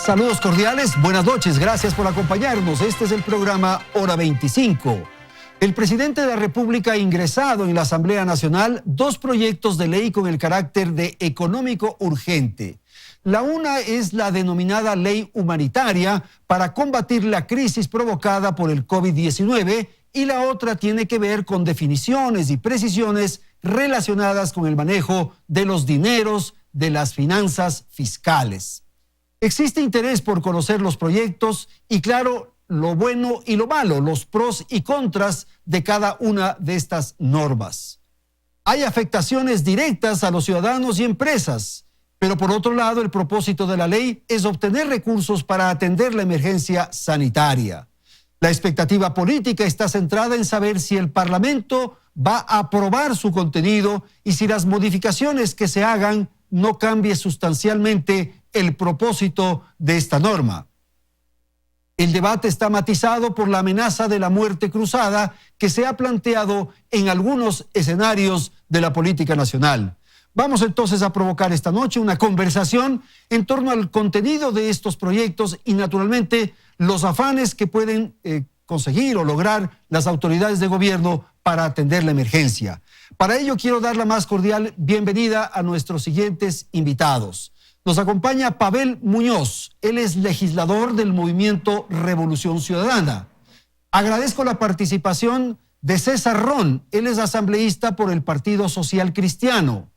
Saludos cordiales, buenas noches, gracias por acompañarnos. Este es el programa Hora 25. El presidente de la República ha ingresado en la Asamblea Nacional 2 proyectos de ley con el carácter de económico urgente. La una es la denominada Ley Humanitaria para combatir la crisis provocada por el COVID-19 y la otra tiene que ver con definiciones y precisiones relacionadas con el manejo de los dineros de las finanzas fiscales. Existe interés por conocer los proyectos y, claro, lo bueno y lo malo, los pros y contras de cada una de estas normas. Hay afectaciones directas a los ciudadanos y empresas, pero por otro lado, el propósito de la ley es obtener recursos para atender la emergencia sanitaria. La expectativa política está centrada en saber si el Parlamento va a aprobar su contenido y si las modificaciones que se hagan no cambie sustancialmente el propósito de esta norma. El debate está matizado por la amenaza de la muerte cruzada que se ha planteado en algunos escenarios de la política nacional. Vamos entonces a provocar esta noche una conversación en torno al contenido de estos proyectos y naturalmente los afanes que pueden conseguir o lograr las autoridades de gobierno para atender la emergencia. Para ello quiero dar la más cordial bienvenida a nuestros siguientes invitados. Nos acompaña Pavel Muñoz, él es legislador del movimiento Revolución Ciudadana. Agradezco la participación de César Ron, él es asambleísta por el Partido Social Cristiano.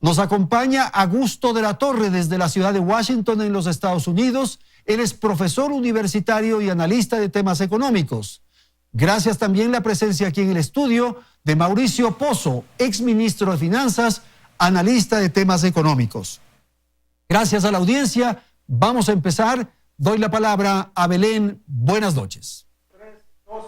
Nos acompaña Augusto de la Torre desde la ciudad de Washington en los Estados Unidos. Él es profesor universitario y analista de temas económicos. Gracias también la presencia aquí en el estudio de Mauricio Pozo, exministro de Finanzas, analista de temas económicos. Gracias a la audiencia. Vamos a empezar. Doy la palabra a Belén. Buenas noches. 3, 2.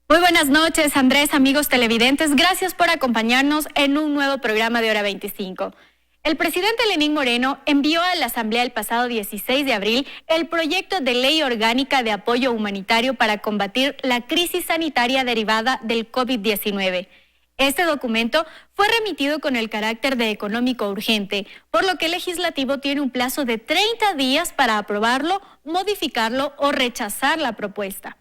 Muy buenas noches, Andrés, amigos televidentes. Gracias por acompañarnos en un nuevo programa de Hora 25. El presidente Lenín Moreno envió a la Asamblea el pasado 16 de abril el proyecto de ley orgánica de apoyo humanitario para combatir la crisis sanitaria derivada del COVID-19. Este documento fue remitido con el carácter de económico urgente, por lo que el legislativo tiene un plazo de 30 días para aprobarlo, modificarlo o rechazar la propuesta.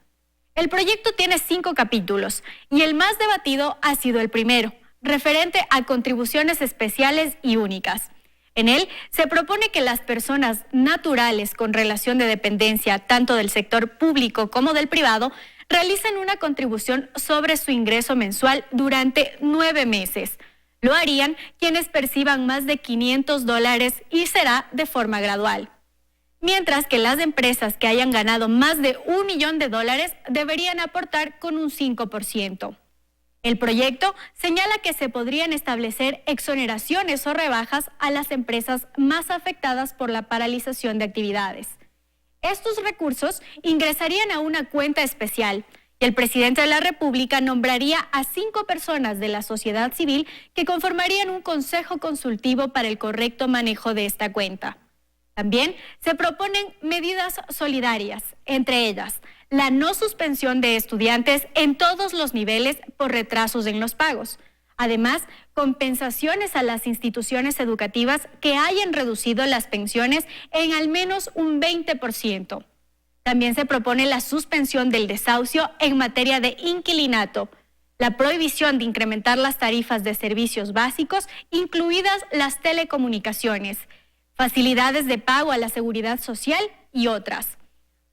El proyecto tiene 5 capítulos y el más debatido ha sido el primero, referente a contribuciones especiales y únicas. En él se propone que las personas naturales con relación de dependencia, tanto del sector público como del privado, realicen una contribución sobre su ingreso mensual durante 9 meses. Lo harían quienes perciban más de $500 y será de forma gradual. Mientras que las empresas que hayan ganado más de $1 millón deberían aportar con un 5%. El proyecto señala que se podrían establecer exoneraciones o rebajas a las empresas más afectadas por la paralización de actividades. Estos recursos ingresarían a una cuenta especial y el presidente de la República nombraría a 5 personas de la sociedad civil que conformarían un consejo consultivo para el correcto manejo de esta cuenta. También se proponen medidas solidarias, entre ellas la no suspensión de estudiantes en todos los niveles por retrasos en los pagos. Además, compensaciones a las instituciones educativas que hayan reducido las pensiones en al menos un 20%. También se propone la suspensión del desahucio en materia de inquilinato, la prohibición de incrementar las tarifas de servicios básicos, incluidas las telecomunicaciones, facilidades de pago a la seguridad social y otras.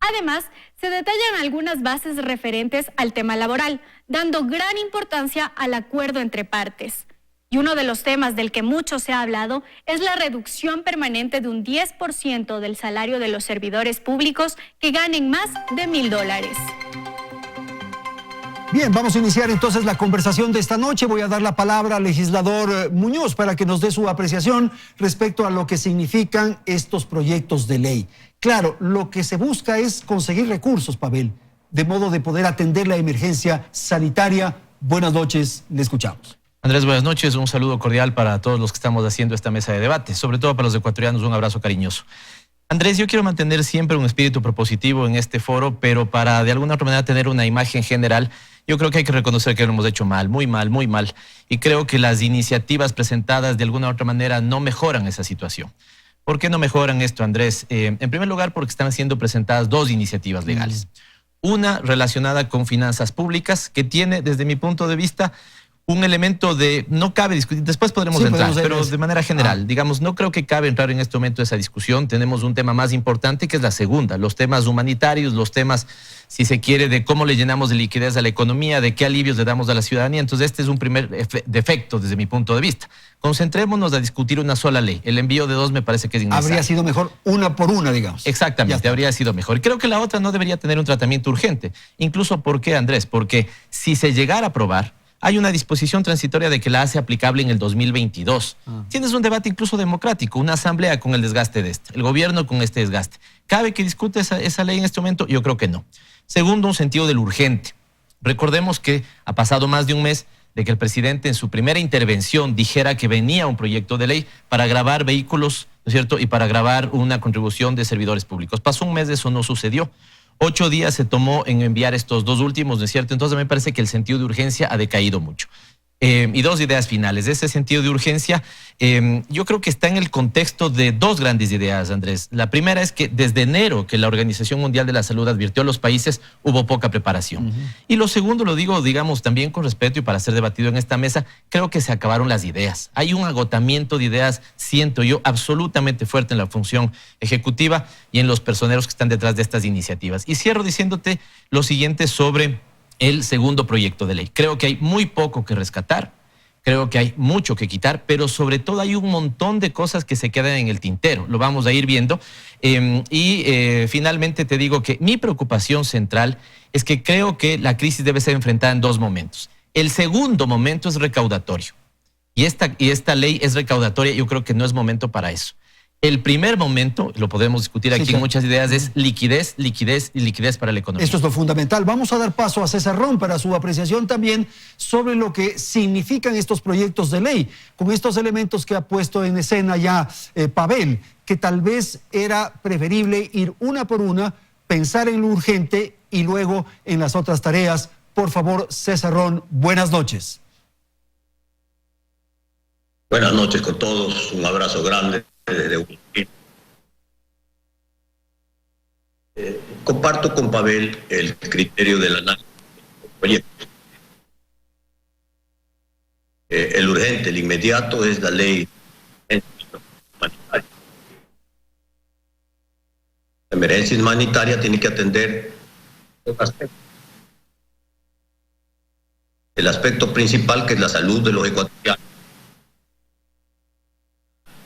Además, se detallan algunas bases referentes al tema laboral, dando gran importancia al acuerdo entre partes. Y uno de los temas del que mucho se ha hablado es la reducción permanente de un 10% del salario de los servidores públicos que ganen más de $1,000. Bien, vamos a iniciar entonces la conversación de esta noche. Voy a dar la palabra al legislador Muñoz para que nos dé su apreciación respecto a lo que significan estos proyectos de ley. Claro, lo que se busca es conseguir recursos, Pavel, de modo de poder atender la emergencia sanitaria. Buenas noches, le escuchamos. Andrés, buenas noches. Un saludo cordial para todos los que estamos haciendo esta mesa de debate, sobre todo para los ecuatorianos, un abrazo cariñoso. Andrés, yo quiero mantener siempre un espíritu propositivo en este foro, pero para de alguna otra manera tener una imagen general, yo creo que hay que reconocer que lo hemos hecho mal, muy mal, muy mal. Y creo que las iniciativas presentadas de alguna u otra manera no mejoran esa situación. ¿Por qué no mejoran esto, Andrés? En primer lugar, porque están siendo presentadas dos iniciativas legales. Una relacionada con finanzas públicas, que tiene, desde mi punto de vista, un elemento de, no cabe discutir, después podremos entrar, pero de manera general, digamos, no creo que cabe entrar en este momento esa discusión. Tenemos un tema más importante que es la segunda, los temas humanitarios, los temas, si se quiere, de cómo le llenamos de liquidez a la economía, de qué alivios le damos a la ciudadanía. Entonces este es un primer defecto desde mi punto de vista. Concentrémonos a discutir una sola ley. El envío de dos me parece que es innecesario. Habría sido mejor una por una, digamos. Exactamente, habría sido mejor. Creo que la otra no debería tener un tratamiento urgente. Incluso, ¿por qué, Andrés? Porque si se llegara a aprobar, hay una disposición transitoria de que la hace aplicable en el 2022. Tienes un debate incluso democrático, una asamblea con el desgaste de este, el gobierno con este desgaste. ¿Cabe que discute esa ley en este momento? Yo creo que no. Segundo, un sentido del urgente. Recordemos que ha pasado más de un mes de que el presidente en su primera intervención dijera que venía un proyecto de ley para gravar vehículos, ¿no es cierto?, y para gravar una contribución de servidores públicos. Pasó un mes, eso no sucedió. 8 días se tomó en enviar estos dos últimos, ¿no es cierto? Entonces me parece que el sentido de urgencia ha decaído mucho. Y dos ideas finales. Ese sentido de urgencia, yo creo que está en el contexto de dos grandes ideas, Andrés. La primera es que desde enero, que la Organización Mundial de la Salud advirtió a los países, hubo poca preparación. Y lo segundo, lo digo, digamos, también con respeto y para ser debatido en esta mesa, creo que se acabaron las ideas. Hay un agotamiento de ideas, siento yo, absolutamente fuerte en la función ejecutiva y en los personeros que están detrás de estas iniciativas. Y cierro diciéndote lo siguiente sobre el segundo proyecto de ley. Creo que hay muy poco que rescatar, creo que hay mucho que quitar, pero sobre todo hay un montón de cosas que se quedan en el tintero. Lo vamos a ir viendo. Finalmente te digo que mi preocupación central es que creo que la crisis debe ser enfrentada en dos momentos. El segundo momento es recaudatorio. Y esta ley es recaudatoria, yo creo que no es momento para eso. El primer momento, lo podemos discutir aquí en muchas ideas, es liquidez, liquidez y liquidez para la economía. Esto es lo fundamental. Vamos a dar paso a César Ron para su apreciación también sobre lo que significan estos proyectos de ley, con estos elementos que ha puesto en escena ya Pavel, que tal vez era preferible ir una por una, pensar en lo urgente y luego en las otras tareas. Por favor, César Ron, buenas noches. Buenas noches con todos, un abrazo grande desde Guayaquil. Comparto con Pavel el criterio del análisis del proyecto. El urgente, el inmediato es la ley humanitaria. La emergencia humanitaria tiene que atender dos aspectos. El aspecto principal, que es la salud de los ecuatorianos.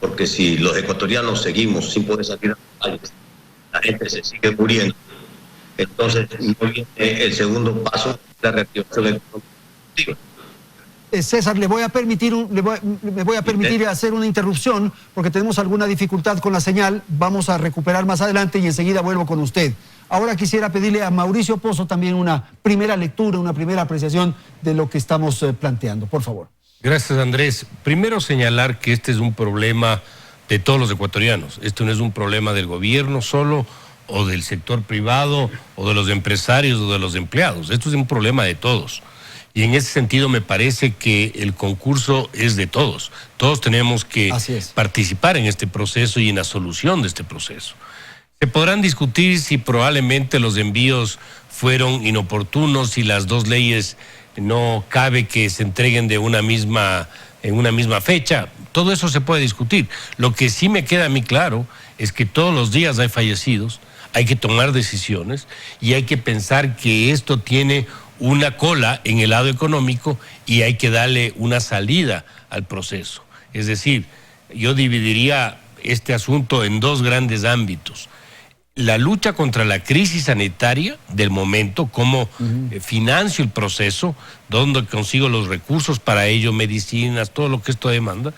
Porque si los ecuatorianos seguimos sin poder salir a las calles, la gente se sigue muriendo. Entonces, no viene el segundo paso, la reactivación económica. César, me voy a permitir hacer una interrupción porque tenemos alguna dificultad con la señal. Vamos a recuperar más adelante y enseguida vuelvo con usted. Ahora quisiera pedirle a Mauricio Pozo también una primera lectura, una primera apreciación de lo que estamos planteando. Por favor. Gracias, Andrés. Primero señalar que este es un problema de todos los ecuatorianos. Esto no es un problema del gobierno solo, o del sector privado, o de los empresarios, o de los empleados. Esto es un problema de todos. Y en ese sentido me parece que el concurso es de todos. Todos tenemos que participar en este proceso y en la solución de este proceso. Se podrán discutir si probablemente los envíos fueron inoportunos, si las dos leyes no cabe que se entreguen en una misma fecha. Todo eso se puede discutir. Lo que sí me queda a mí claro es que todos los días hay fallecidos, hay que tomar decisiones y hay que pensar que esto tiene una cola en el lado económico y hay que darle una salida al proceso. Es decir, yo dividiría este asunto en dos grandes ámbitos. La lucha contra la crisis sanitaria del momento, cómo financio el proceso, dónde consigo los recursos para ello, medicinas, todo lo que esto demanda,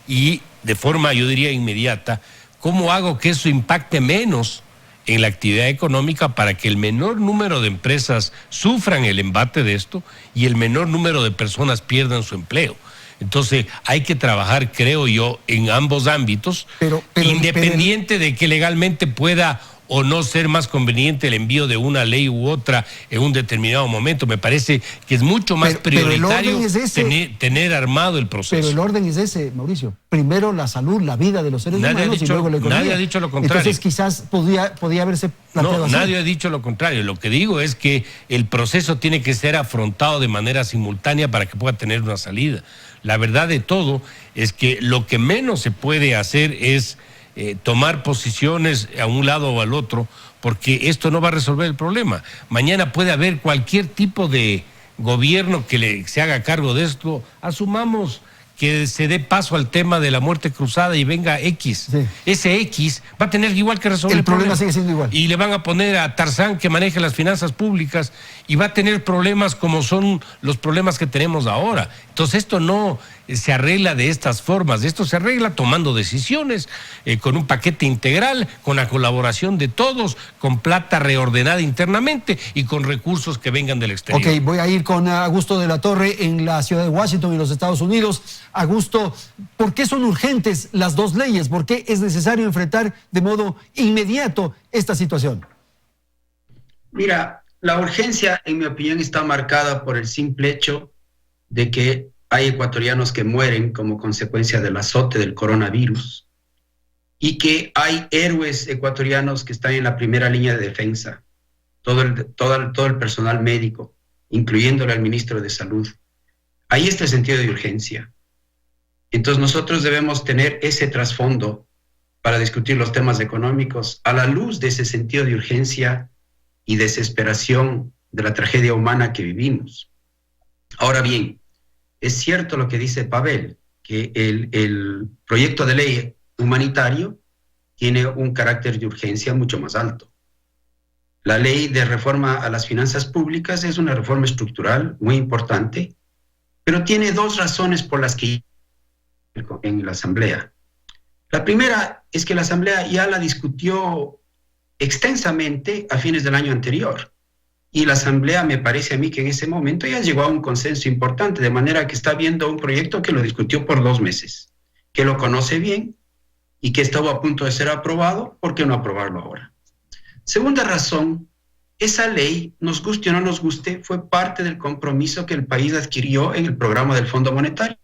y de forma, yo diría, inmediata, cómo hago que eso impacte menos en la actividad económica para que el menor número de empresas sufran el embate de esto y el menor número de personas pierdan su empleo. Entonces hay que trabajar, creo yo, en ambos ámbitos, independiente de que legalmente pueda o no ser más conveniente el envío de una ley u otra en un determinado momento. Me parece que es mucho más prioritario tener armado el proceso. Pero el orden es ese, Mauricio. Primero la salud, la vida de los seres humanos y luego la economía. Nadie ha dicho lo contrario. Entonces quizás podía haberse planteado así. Nadie ha dicho lo contrario. Lo que digo es que el proceso tiene que ser afrontado de manera simultánea para que pueda tener una salida. La verdad de todo es que lo que menos se puede hacer es tomar posiciones a un lado o al otro, porque esto no va a resolver el problema. Mañana puede haber cualquier tipo de gobierno que se haga cargo de esto. Asumamos que se dé paso al tema de la muerte cruzada y venga X. Sí. Ese X va a tener igual que resolver el problema. Sigue siendo igual. Y le van a poner a Tarzán que maneje las finanzas públicas y va a tener problemas como son los problemas que tenemos ahora. Entonces esto no se arregla de estas formas, esto se arregla tomando decisiones, con un paquete integral, con la colaboración de todos, con plata reordenada internamente y con recursos que vengan del exterior. Ok, voy a ir con Augusto de la Torre en la ciudad de Washington y los Estados Unidos. Augusto, ¿por qué son urgentes las dos leyes? ¿Por qué es necesario enfrentar de modo inmediato esta situación? Mira, la urgencia, en mi opinión, está marcada por el simple hecho de que hay ecuatorianos que mueren como consecuencia del azote del coronavirus y que hay héroes ecuatorianos que están en la primera línea de defensa, todo el personal médico, incluyéndole al ministro de Salud. Ahí está el sentido de urgencia. Entonces nosotros debemos tener ese trasfondo para discutir los temas económicos a la luz de ese sentido de urgencia y desesperación de la tragedia humana que vivimos. Ahora bien, es cierto lo que dice Pavel, que el proyecto de ley humanitario tiene un carácter de urgencia mucho más alto. La ley de reforma a las finanzas públicas es una reforma estructural muy importante, pero tiene dos razones por las que en la Asamblea. La primera es que la Asamblea ya la discutió extensamente a fines del año anterior. Y la Asamblea, me parece a mí que en ese momento ya llegó a un consenso importante, de manera que está viendo un proyecto que lo discutió por 2 meses, que lo conoce bien y que estaba a punto de ser aprobado. ¿Por qué no aprobarlo ahora? Segunda razón, esa ley, nos guste o no nos guste, fue parte del compromiso que el país adquirió en el programa del Fondo Monetario.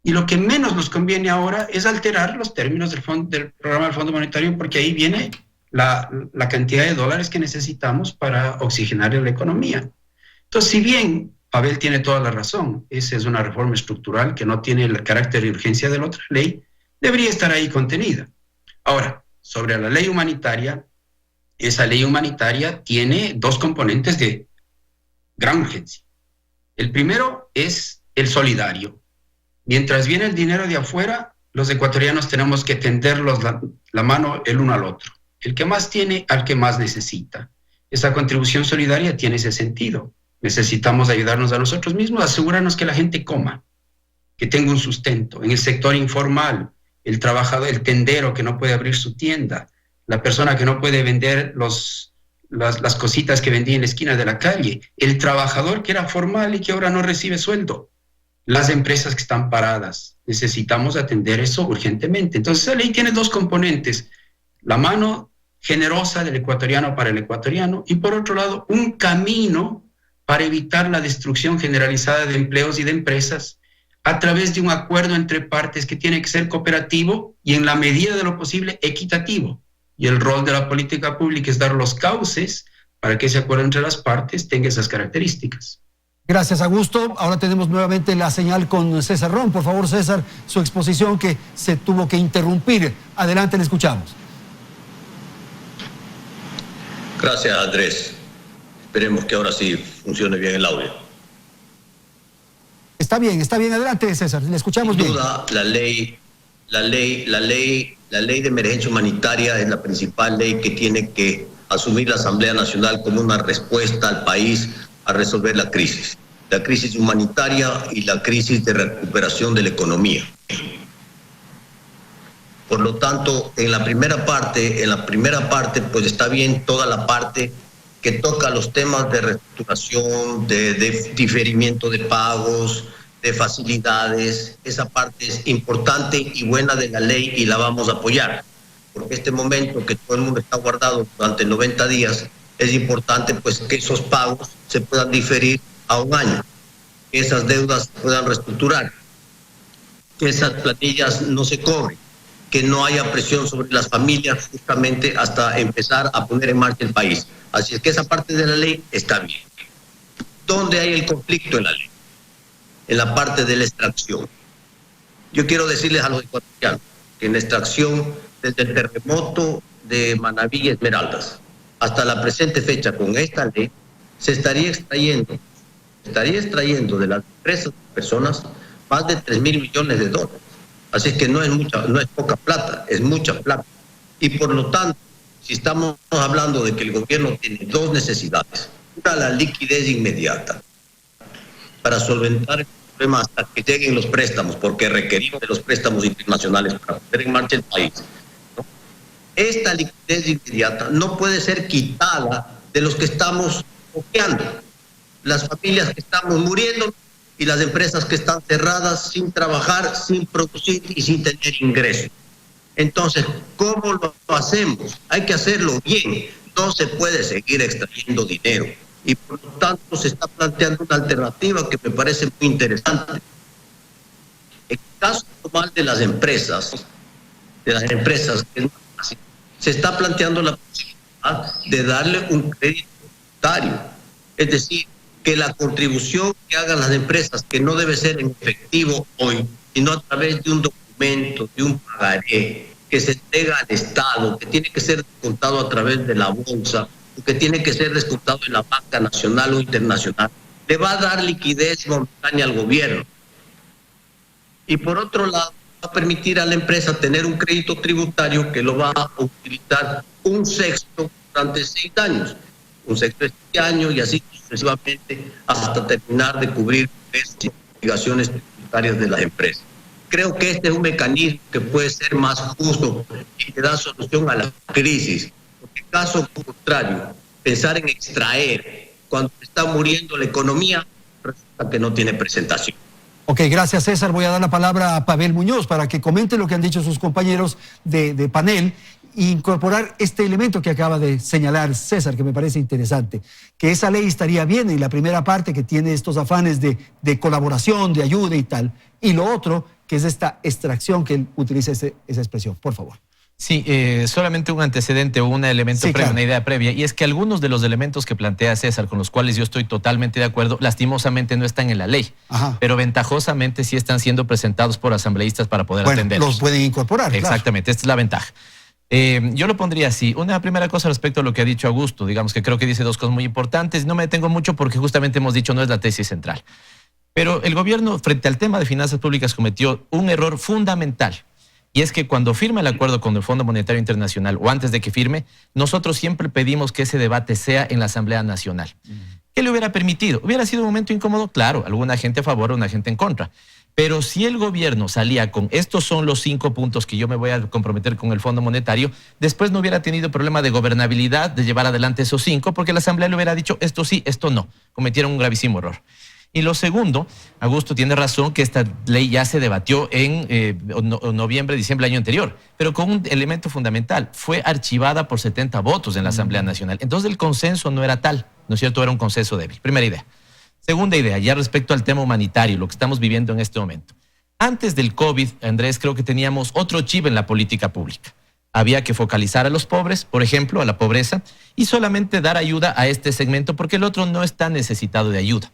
Y lo que menos nos conviene ahora es alterar los términos del programa del Fondo Monetario, porque ahí viene la cantidad de dólares que necesitamos para oxigenar la economía. Entonces, si bien Pavel tiene toda la razón, esa es una reforma estructural que no tiene el carácter de urgencia de la otra ley, debería estar ahí contenida. Ahora, sobre la ley humanitaria, esa ley humanitaria tiene 2 componentes de gran urgencia. El primero es el solidario. Mientras viene el dinero de afuera, los ecuatorianos tenemos que tenderlos la mano el uno al otro. El que más tiene al que más necesita. Esa contribución solidaria tiene ese sentido. Necesitamos ayudarnos a nosotros mismos, asegurarnos que la gente coma, que tenga un sustento. En el sector informal, el trabajador, el tendero que no puede abrir su tienda, la persona que no puede vender las cositas que vendía en la esquina de la calle, el trabajador que era formal y que ahora no recibe sueldo, las empresas que están paradas. Necesitamos atender eso urgentemente. Entonces, esa ley tiene 2 componentes. La mano generosa del ecuatoriano para el ecuatoriano y, por otro lado, un camino para evitar la destrucción generalizada de empleos y de empresas a través de un acuerdo entre partes que tiene que ser cooperativo y, en la medida de lo posible, equitativo. Y el rol de la política pública es dar los cauces para que ese acuerdo entre las partes tenga esas características. Gracias, Augusto. Ahora tenemos nuevamente la señal con César Ron. Por favor, César, su exposición que se tuvo que interrumpir. Adelante, le escuchamos. Gracias, Andrés. Esperemos que ahora sí funcione bien el audio. Está bien. Adelante, César. Le escuchamos bien. Sin duda, la ley de emergencia humanitaria es la principal ley que tiene que asumir la Asamblea Nacional como una respuesta al país a resolver la crisis humanitaria y la crisis de recuperación de la economía. Por lo tanto, en la primera parte, pues está bien toda la parte que toca los temas de reestructuración, de diferimiento de pagos, de facilidades. Esa parte es importante y buena de la ley y la vamos a apoyar. porque este momento que todo el mundo está guardado durante 90 días, es importante pues que esos pagos se puedan diferir a un año, que esas deudas se puedan reestructurar, que esas planillas no se cobren, que no haya presión sobre las familias justamente hasta empezar a poner en marcha el país. Así es que esa parte de la ley está bien. ¿Dónde hay el conflicto en la ley? En la parte de la extracción. Yo quiero decirles a los ecuatorianos que en la extracción, desde el terremoto de Manabí y Esmeraldas hasta la presente fecha, con esta ley, se estaría extrayendo de las empresas personas más de 3.000 millones de dólares. Así que no es poca plata, es mucha plata. Y por lo tanto, si estamos hablando de que el gobierno tiene dos necesidades: una, la liquidez inmediata para solventar el problema hasta que lleguen los préstamos, porque requerimos de los préstamos internacionales para poner en marcha el país, ¿no? Esta liquidez inmediata no puede ser quitada de los que estamos bloqueando, las familias que estamos muriendo y las empresas que están cerradas, sin trabajar, sin producir y sin tener ingresos. Entonces, ¿cómo lo hacemos? Hay que hacerlo bien. No se puede seguir extrayendo dinero. Y por lo tanto se está planteando una alternativa que me parece muy interesante. En el caso normal de las empresas, se está planteando la posibilidad de darle un crédito tributario. Es decir, que la contribución que hagan las empresas, que no debe ser en efectivo hoy, sino a través de un documento, de un pagaré, que se entrega al Estado, que tiene que ser descontado a través de la bolsa, que tiene que ser descontado en la banca nacional o internacional, le va a dar liquidez momentánea al gobierno. Y por otro lado, va a permitir a la empresa tener un crédito tributario que lo va a utilizar un sexto durante 6 años, un sexto este año y así sucesivamente hasta terminar de cubrir las obligaciones tributarias de las empresas. Creo que este es un mecanismo que puede ser más justo y que da solución a la crisis. Porque caso contrario, pensar en extraer cuando está muriendo la economía, resulta que no tiene presentación. Ok, gracias César. Voy a dar la palabra a Pavel Muñoz para que comente lo que han dicho sus compañeros de panel e incorporar este elemento que acaba de señalar César, que me parece interesante, que esa ley estaría bien en la primera parte, que tiene estos afanes de colaboración, de ayuda y tal, y lo otro, que es esta extracción, que él utiliza esa expresión. Por favor. Sí, solamente un antecedente o un elemento previo, claro. Una idea previa, y es que algunos de los elementos que plantea César, con los cuales yo estoy totalmente de acuerdo, lastimosamente no están en la ley, pero ventajosamente sí están siendo presentados por asambleístas para poder atenderlos. Los pueden incorporar. Exactamente, claro. Esta es la ventaja. Yo lo pondría así. Una primera cosa respecto a lo que ha dicho Augusto, digamos que creo que dice dos cosas muy importantes, no me detengo mucho porque justamente hemos dicho no es la tesis central. Pero el gobierno, frente al tema de finanzas públicas, cometió un error fundamental. Y es que cuando firma el acuerdo con el Fondo Monetario Internacional o antes de que firme, nosotros siempre pedimos que ese debate sea en la Asamblea Nacional. ¿Qué le hubiera permitido? ¿Hubiera sido un momento incómodo? Claro, alguna gente a favor, una gente en contra. Pero si el gobierno salía con estos son los 5 puntos que yo me voy a comprometer con el Fondo Monetario, después no hubiera tenido problema de gobernabilidad de llevar adelante esos 5, porque la Asamblea le hubiera dicho esto sí, esto no. Cometieron un gravísimo error. Y lo segundo, Augusto tiene razón que esta ley ya se debatió en noviembre, diciembre del año anterior, pero con un elemento fundamental, fue archivada por 70 votos en la Asamblea Nacional. Entonces el consenso no era tal, ¿no es cierto? Era un consenso débil. Primera idea. Segunda idea, ya respecto al tema humanitario, lo que estamos viviendo en este momento. Antes del COVID, Andrés, creo que teníamos otro chip en la política pública. Había que focalizar a los pobres, por ejemplo, a la pobreza, y solamente dar ayuda a este segmento porque el otro no está necesitado de ayuda.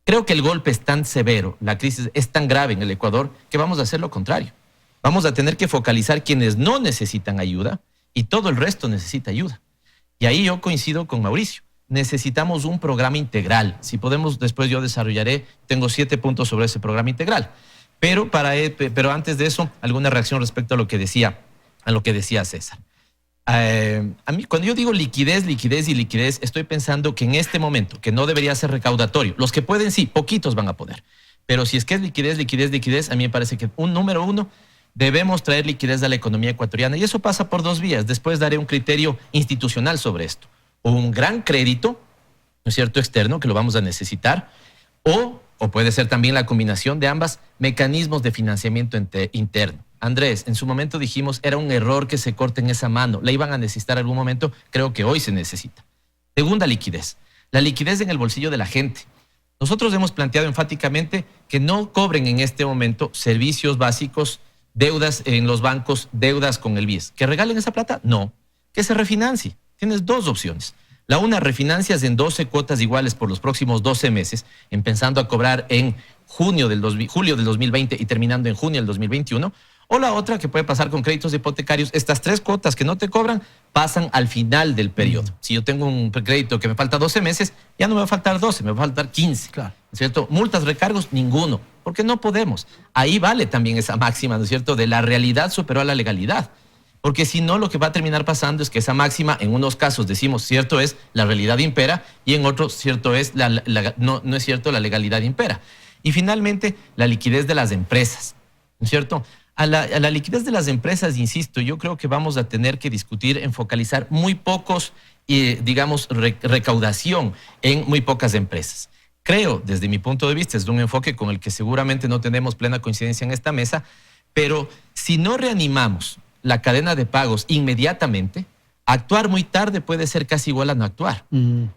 Creo que el golpe es tan severo, la crisis es tan grave en el Ecuador, que vamos a hacer lo contrario. Vamos a tener que focalizar quienes no necesitan ayuda y todo el resto necesita ayuda. Y ahí yo coincido con Mauricio. Necesitamos un programa integral. Si podemos, después yo desarrollaré, tengo 7 puntos sobre ese programa integral. Pero antes de eso, alguna reacción respecto a lo que decía César. A mí, cuando yo digo liquidez, estoy pensando que en este momento, que no debería ser recaudatorio, los que pueden sí, poquitos van a poder, pero si es que es liquidez, a mí me parece que número uno, debemos traer liquidez a la economía ecuatoriana y eso pasa por 2 vías. Después daré un criterio institucional sobre esto, o un gran crédito, ¿no es cierto?, externo, que lo vamos a necesitar, o puede ser también la combinación de ambas, mecanismos de financiamiento interno. Andrés, en su momento dijimos era un error que se corte en esa mano. La iban a necesitar en algún momento, creo que hoy se necesita. Segunda liquidez. La liquidez en el bolsillo de la gente. Nosotros hemos planteado enfáticamente que no cobren en este momento servicios básicos, deudas en los bancos, deudas con el BIES. ¿Que regalen esa plata? No. Que se refinancie. Tienes dos opciones. La una, refinancias en 12 cuotas iguales por los próximos 12 meses, empezando a cobrar en julio del 2020 y terminando en junio del 2021. O la otra, que puede pasar con créditos hipotecarios, estas 3 cuotas que no te cobran pasan al final del periodo. Si yo tengo un crédito que me falta 12 meses, ya no me va a faltar 12, me va a faltar 15. Claro. ¿No es cierto? Multas, recargos, ninguno, porque no podemos. Ahí vale también esa máxima, ¿no es cierto?, de la realidad superó a la legalidad. Porque si no, lo que va a terminar pasando es que esa máxima, en unos casos decimos cierto es, la realidad impera, y en otros cierto es, no es cierto, la legalidad impera. Y finalmente, la liquidez de las empresas, ¿no es cierto? A la liquidez de las empresas, insisto, yo creo que vamos a tener que discutir en focalizar muy pocos, recaudación en muy pocas empresas. Creo, desde mi punto de vista, es un enfoque con el que seguramente no tenemos plena coincidencia en esta mesa, pero si no reanimamos la cadena de pagos inmediatamente, actuar muy tarde puede ser casi igual a no actuar.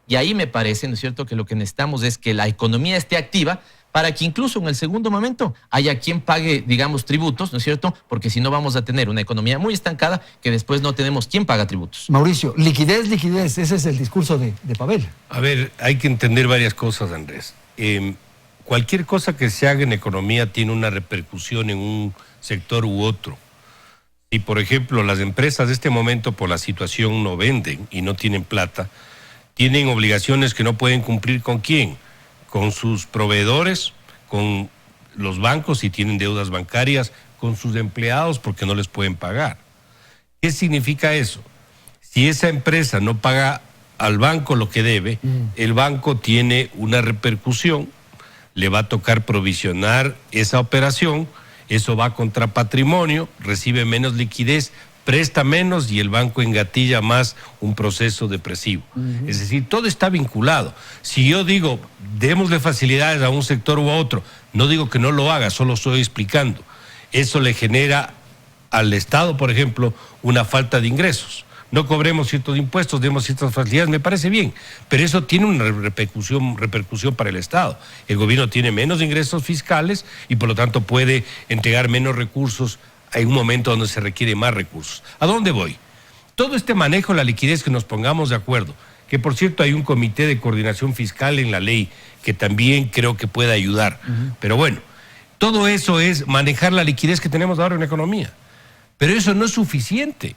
Y ahí me parece, ¿no es cierto?, que lo que necesitamos es que la economía esté activa para que incluso en el segundo momento haya quien pague, digamos, tributos, ¿no es cierto? Porque si no vamos a tener una economía muy estancada que después no tenemos quien paga tributos. Mauricio, liquidez, liquidez, ese es el discurso de Pavel. A ver, hay que entender varias cosas, Andrés. Cualquier cosa que se haga en economía tiene una repercusión en un sector u otro. Si, por ejemplo, las empresas de este momento por la situación no venden y no tienen plata, tienen obligaciones que no pueden cumplir ¿con quién? Con sus proveedores, con los bancos si tienen deudas bancarias, con sus empleados porque no les pueden pagar. ¿Qué significa eso? Si esa empresa no paga al banco lo que debe, el banco tiene una repercusión, le va a tocar provisionar esa operación, eso va contra patrimonio, recibe menos liquidez, presta menos y el banco engatilla más un proceso depresivo. Es decir, todo está vinculado. Si yo digo, démosle facilidades a un sector u a otro, no digo que no lo haga, solo estoy explicando. Eso le genera al Estado, por ejemplo, una falta de ingresos. No cobremos ciertos impuestos, demos ciertas facilidades, me parece bien, pero eso tiene una repercusión para el Estado. El gobierno tiene menos ingresos fiscales y por lo tanto puede entregar menos recursos en un momento donde se requiere más recursos. ¿A dónde voy? Todo este manejo de la liquidez, que nos pongamos de acuerdo, que por cierto hay un comité de coordinación fiscal en la ley que también creo que puede ayudar, pero bueno, todo eso es manejar la liquidez que tenemos ahora en la economía, pero eso no es suficiente.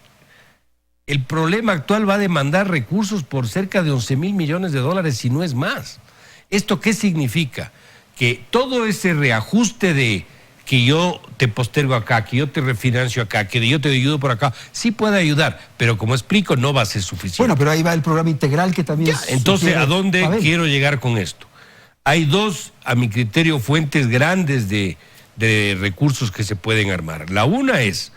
El problema actual va a demandar recursos por cerca de 11,000 millones de dólares, si no es más. ¿Esto qué significa? Que todo ese reajuste de que yo te postergo acá, que yo te refinancio acá, que yo te ayudo por acá, sí puede ayudar, pero como explico, no va a ser suficiente. Bueno, pero ahí va el programa integral que también... Entonces, ¿a dónde quiero llegar con esto? Hay dos, a mi criterio, fuentes grandes de recursos que se pueden armar. La una es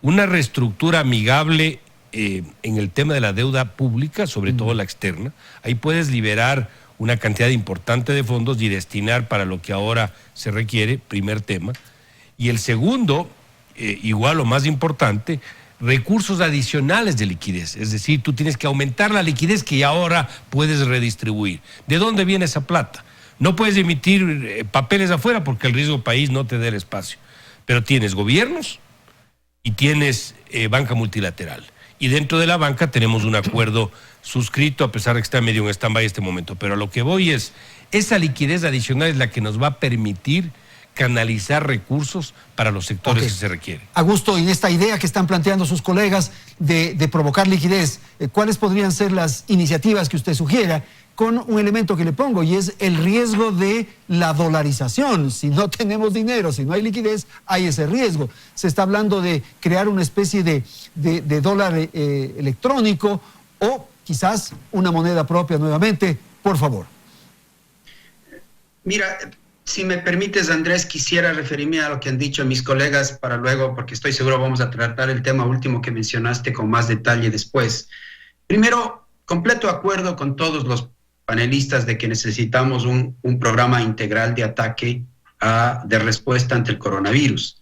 una reestructura amigable en el tema de la deuda pública, sobre todo la externa. Ahí puedes liberar una cantidad importante de fondos y destinar para lo que ahora se requiere, primer tema. Y el segundo, igual o más importante, recursos adicionales de liquidez. Es decir, tú tienes que aumentar la liquidez que ahora puedes redistribuir. ¿De dónde viene esa plata? No puedes emitir papeles afuera porque el riesgo país no te da el espacio. Pero tienes gobiernos y tienes banca multilateral. Y dentro de la banca tenemos un acuerdo suscrito, a pesar de que está medio en stand-by este momento. Pero a lo que voy es, esa liquidez adicional es la que nos va a permitir canalizar recursos para los sectores que se requieren. Augusto, en esta idea que están planteando sus colegas de provocar liquidez, ¿cuáles podrían ser las iniciativas que usted sugiera? Con un elemento que le pongo, y es el riesgo de la dolarización. Si no tenemos dinero, si no hay liquidez, hay ese riesgo. Se está hablando de crear una especie de dólar electrónico o quizás una moneda propia nuevamente. Por favor. Mira, si me permites, Andrés, quisiera referirme a lo que han dicho mis colegas para luego, porque estoy seguro vamos a tratar el tema último que mencionaste con más detalle después. Primero, completo acuerdo con todos los panelistas de que necesitamos un programa integral de ataque de respuesta ante el coronavirus.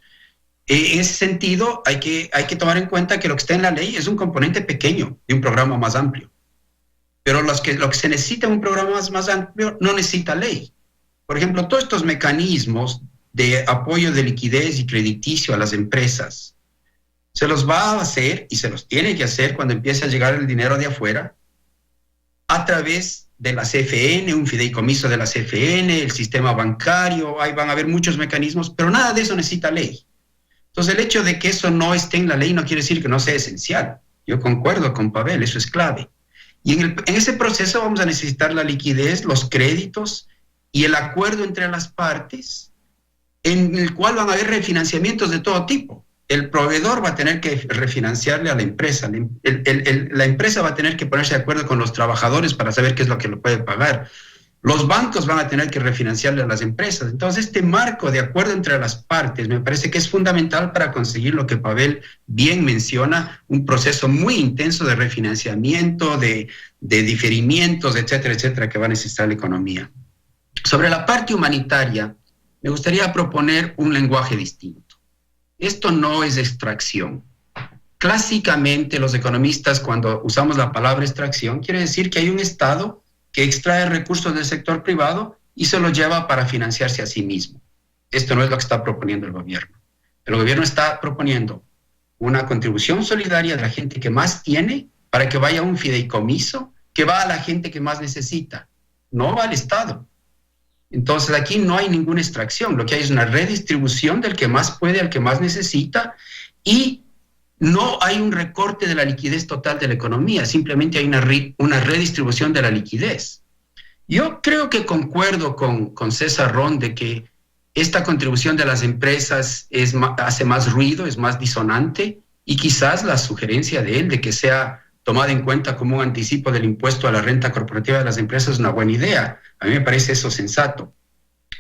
En ese sentido, hay que tomar en cuenta que lo que está en la ley es un componente pequeño de un programa más amplio. Pero lo que se necesita en un programa más amplio no necesita ley. Por ejemplo, todos estos mecanismos de apoyo de liquidez y crediticio a las empresas, se los va a hacer y se los tiene que hacer cuando empiece a llegar el dinero de afuera a través de la CFN, un fideicomiso de la CFN, el sistema bancario, ahí van a haber muchos mecanismos, pero nada de eso necesita ley. Entonces, el hecho de que eso no esté en la ley no quiere decir que no sea esencial. Yo concuerdo con Pavel, eso es clave. Y en ese proceso vamos a necesitar la liquidez, los créditos y el acuerdo entre las partes, en el cual van a haber refinanciamientos de todo tipo. El proveedor va a tener que refinanciarle a la empresa. La empresa va a tener que ponerse de acuerdo con los trabajadores para saber qué es lo que lo puede pagar. Los bancos van a tener que refinanciarle a las empresas. Entonces, este marco de acuerdo entre las partes me parece que es fundamental para conseguir lo que Pavel bien menciona, un proceso muy intenso de refinanciamiento, de diferimientos, etcétera, etcétera, que va a necesitar la economía. Sobre la parte humanitaria, me gustaría proponer un lenguaje distinto. Esto no es extracción. Clásicamente, los economistas, cuando usamos la palabra extracción, quiere decir que hay un Estado que extrae recursos del sector privado y se los lleva para financiarse a sí mismo. Esto no es lo que está proponiendo el gobierno. El gobierno está proponiendo una contribución solidaria de la gente que más tiene para que vaya a un fideicomiso que va a la gente que más necesita, no va al Estado. Entonces aquí no hay ninguna extracción, lo que hay es una redistribución del que más puede al que más necesita y no hay un recorte de la liquidez total de la economía, simplemente hay una redistribución de la liquidez. Yo creo que concuerdo con César Ron de que esta contribución de las empresas hace más ruido, es más disonante, y quizás la sugerencia de él de que sea tomada en cuenta como un anticipo del impuesto a la renta corporativa de las empresas es una buena idea. A mí me parece eso sensato.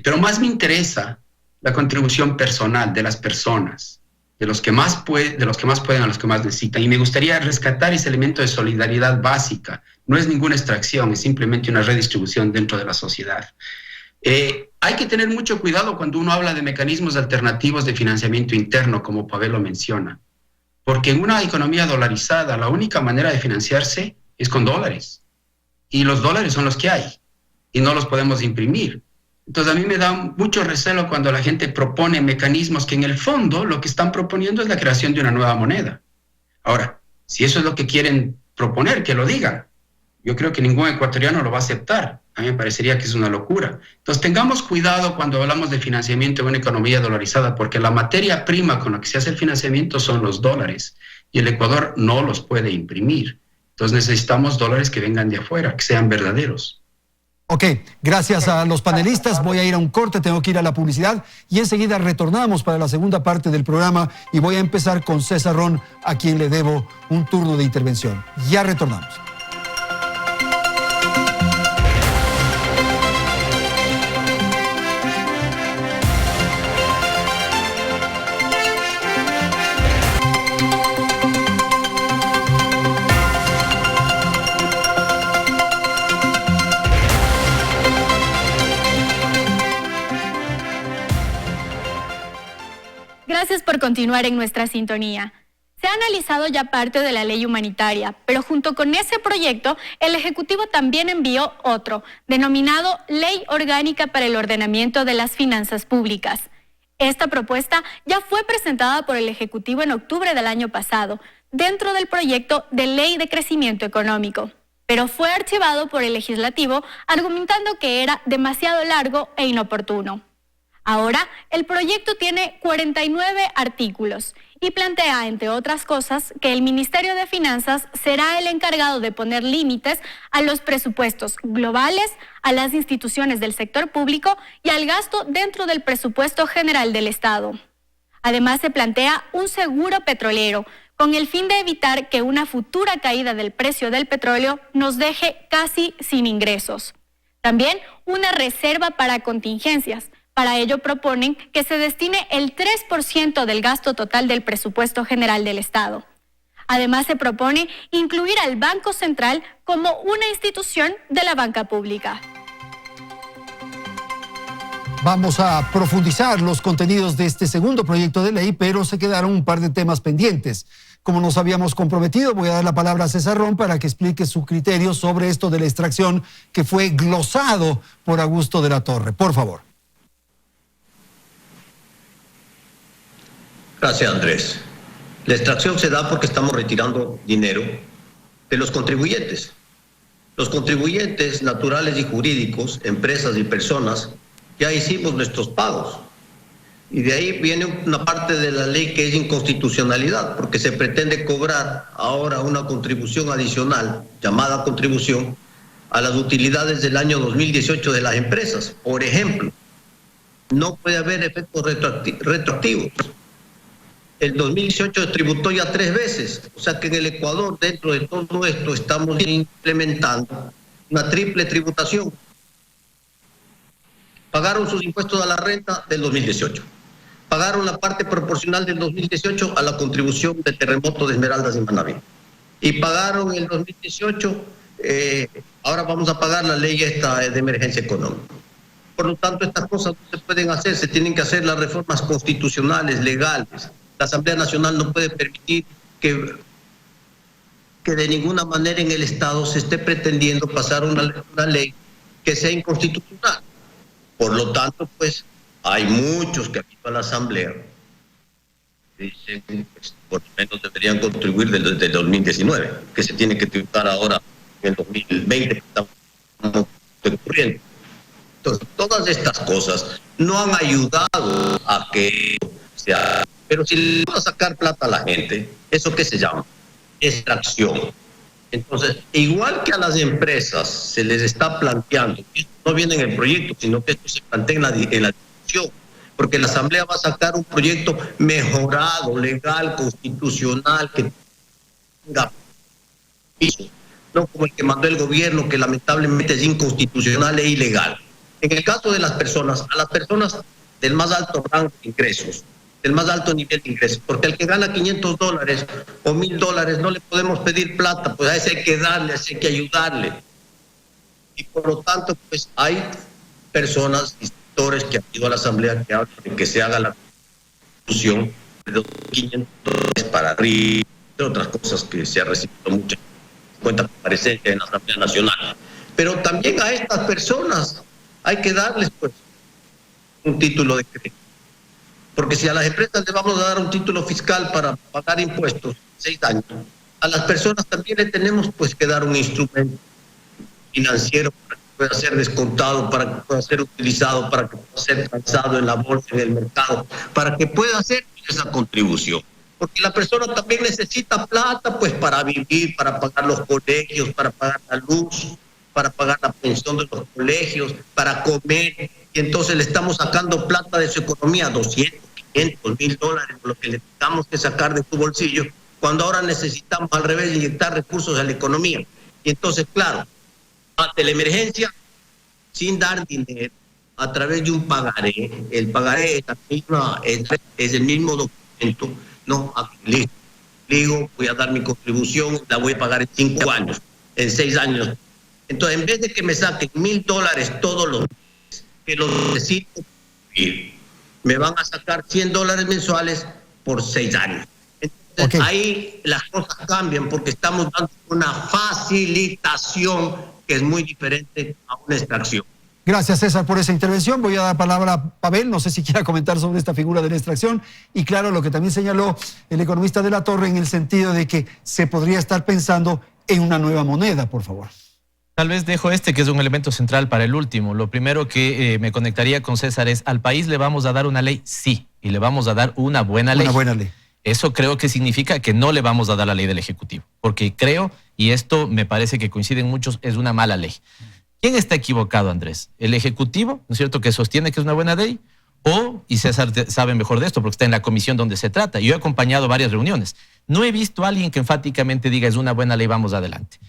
Pero más me interesa la contribución personal de las personas, de los que más pueden a los que más necesitan. Y me gustaría rescatar ese elemento de solidaridad básica. No es ninguna extracción, es simplemente una redistribución dentro de la sociedad. Hay que tener mucho cuidado cuando uno habla de mecanismos alternativos de financiamiento interno, como Pavel lo menciona. Porque en una economía dolarizada, la única manera de financiarse es con dólares. Y los dólares son los que hay. Y no los podemos imprimir. Entonces a mí me da mucho recelo cuando la gente propone mecanismos que en el fondo lo que están proponiendo es la creación de una nueva moneda. Ahora, si eso es lo que quieren proponer, que lo digan. Yo creo que ningún ecuatoriano lo va a aceptar. A mí me parecería que es una locura. Entonces tengamos cuidado cuando hablamos de financiamiento de una economía dolarizada, porque la materia prima con la que se hace el financiamiento son los dólares y el Ecuador no los puede imprimir. Entonces necesitamos dólares que vengan de afuera, que sean verdaderos. Ok, gracias a los panelistas. Voy a ir a un corte, tengo que ir a la publicidad y enseguida retornamos para la segunda parte del programa y voy a empezar con César Ron, a quien le debo un turno de intervención. Ya retornamos. Gracias por continuar en nuestra sintonía. Se ha analizado ya parte de la ley humanitaria, pero junto con ese proyecto, el Ejecutivo también envió otro, denominado Ley Orgánica para el Ordenamiento de las Finanzas Públicas. Esta propuesta ya fue presentada por el Ejecutivo en octubre del año pasado, dentro del proyecto de Ley de Crecimiento Económico, pero fue archivado por el Legislativo argumentando que era demasiado largo e inoportuno. Ahora, el proyecto tiene 49 artículos y plantea, entre otras cosas, que el Ministerio de Finanzas será el encargado de poner límites a los presupuestos globales, a las instituciones del sector público y al gasto dentro del presupuesto general del Estado. Además, se plantea un seguro petrolero con el fin de evitar que una futura caída del precio del petróleo nos deje casi sin ingresos. También una reserva para contingencias. Para ello proponen que se destine el 3% del gasto total del presupuesto general del Estado. Además, se propone incluir al Banco Central como una institución de la banca pública. Vamos a profundizar los contenidos de este segundo proyecto de ley, pero se quedaron un par de temas pendientes. Como nos habíamos comprometido, voy a dar la palabra a César Ron para que explique su criterio sobre esto de la extracción que fue glosado por Augusto de la Torre. Por favor. Gracias, Andrés. La extracción se da porque estamos retirando dinero de los contribuyentes. Los contribuyentes naturales y jurídicos, empresas y personas, ya hicimos nuestros pagos. Y de ahí viene una parte de la ley que es inconstitucionalidad, porque se pretende cobrar ahora una contribución adicional, llamada contribución, a las utilidades del año 2018 de las empresas. Por ejemplo, no puede haber efectos retroactivos. El 2018 se tributó ya 3 veces, o sea que en el Ecuador, dentro de todo esto, estamos implementando una triple tributación. Pagaron sus impuestos a la renta del 2018. Pagaron la parte proporcional del 2018 a la contribución de terremoto de Esmeraldas y Manabí. Y pagaron el 2018, ahora vamos a pagar la ley esta de emergencia económica. Por lo tanto, estas cosas no se pueden hacer, se tienen que hacer las reformas constitucionales, legales. La Asamblea Nacional no puede permitir que de ninguna manera en el Estado se esté pretendiendo pasar una ley que sea inconstitucional. Por lo tanto, pues, hay muchos que aquí a la Asamblea dicen que pues, por lo menos deberían contribuir desde el 2019, que se tiene que tributar ahora en el 2020, que estamos ocurriendo. Entonces, todas estas cosas no han ayudado a que se haga. Pero si le va a sacar plata a la gente, ¿eso qué se llama? Extracción. Entonces, igual que a las empresas se les está planteando, esto no viene en el proyecto, sino que esto se plantea en la discusión, porque la Asamblea va a sacar un proyecto mejorado, legal, constitucional, que tenga piso, no como el que mandó el gobierno, que lamentablemente es inconstitucional e ilegal. En el caso de las personas, a las personas del más alto rango de ingresos, del más alto nivel de ingresos, porque al que gana $500 o $1,000 no le podemos pedir plata, pues a ese hay que darle, a ese hay que ayudarle. Y por lo tanto, pues hay personas y sectores que han ido a la Asamblea que hablan de que se haga la constitución de los $500 para arriba, entre otras cosas que se ha recibido mucha cuenta comparecencia en la Asamblea Nacional. Pero también a estas personas hay que darles pues un título de crédito. Porque si a las empresas les vamos a dar un título fiscal para pagar impuestos 6 años, a las personas también le tenemos pues que dar un instrumento financiero para que pueda ser descontado, para que pueda ser utilizado, para que pueda ser transado en la bolsa, en el mercado, para que pueda hacer esa contribución. Porque la persona también necesita plata pues para vivir, para pagar los colegios, para pagar la luz, para pagar la pensión de los colegios, para comer. Y entonces le estamos sacando plata de su economía, 200, 500, $1,000, lo que le tengamos que sacar de tu bolsillo, cuando ahora necesitamos al revés inyectar recursos a la economía. Y entonces, claro, ante la emergencia, sin dar dinero, a través de un pagaré, el pagaré es el mismo documento, no, listo, digo, voy a dar mi contribución, la voy a pagar en 5 años, en 6 años. Entonces, en vez de que me saquen $1,000 todos los meses, que los necesito vivir, me van a sacar $100 mensuales por 6 años. Entonces, ahí las cosas cambian porque estamos dando una facilitación que es muy diferente a una extracción. Gracias, César, por esa intervención. Voy a dar palabra a Pavel, no sé si quiera comentar sobre esta figura de la extracción. Y claro, lo que también señaló el economista de la Torre en el sentido de que se podría estar pensando en una nueva moneda, por favor. Tal vez dejo que es un elemento central para el último. Lo primero que me conectaría con César es, ¿al país le vamos a dar una ley? Sí, y le vamos a dar una buena ley. Una buena ley. Eso creo que significa que no le vamos a dar la ley del Ejecutivo, porque creo, y esto me parece que coinciden muchos, es una mala ley. ¿Quién está equivocado, Andrés? ¿El Ejecutivo, no es cierto, que sostiene que es una buena ley? O, y César sabe mejor de esto porque está en la comisión donde se trata, yo he acompañado varias reuniones, no he visto a alguien que enfáticamente diga es una buena ley, vamos adelante.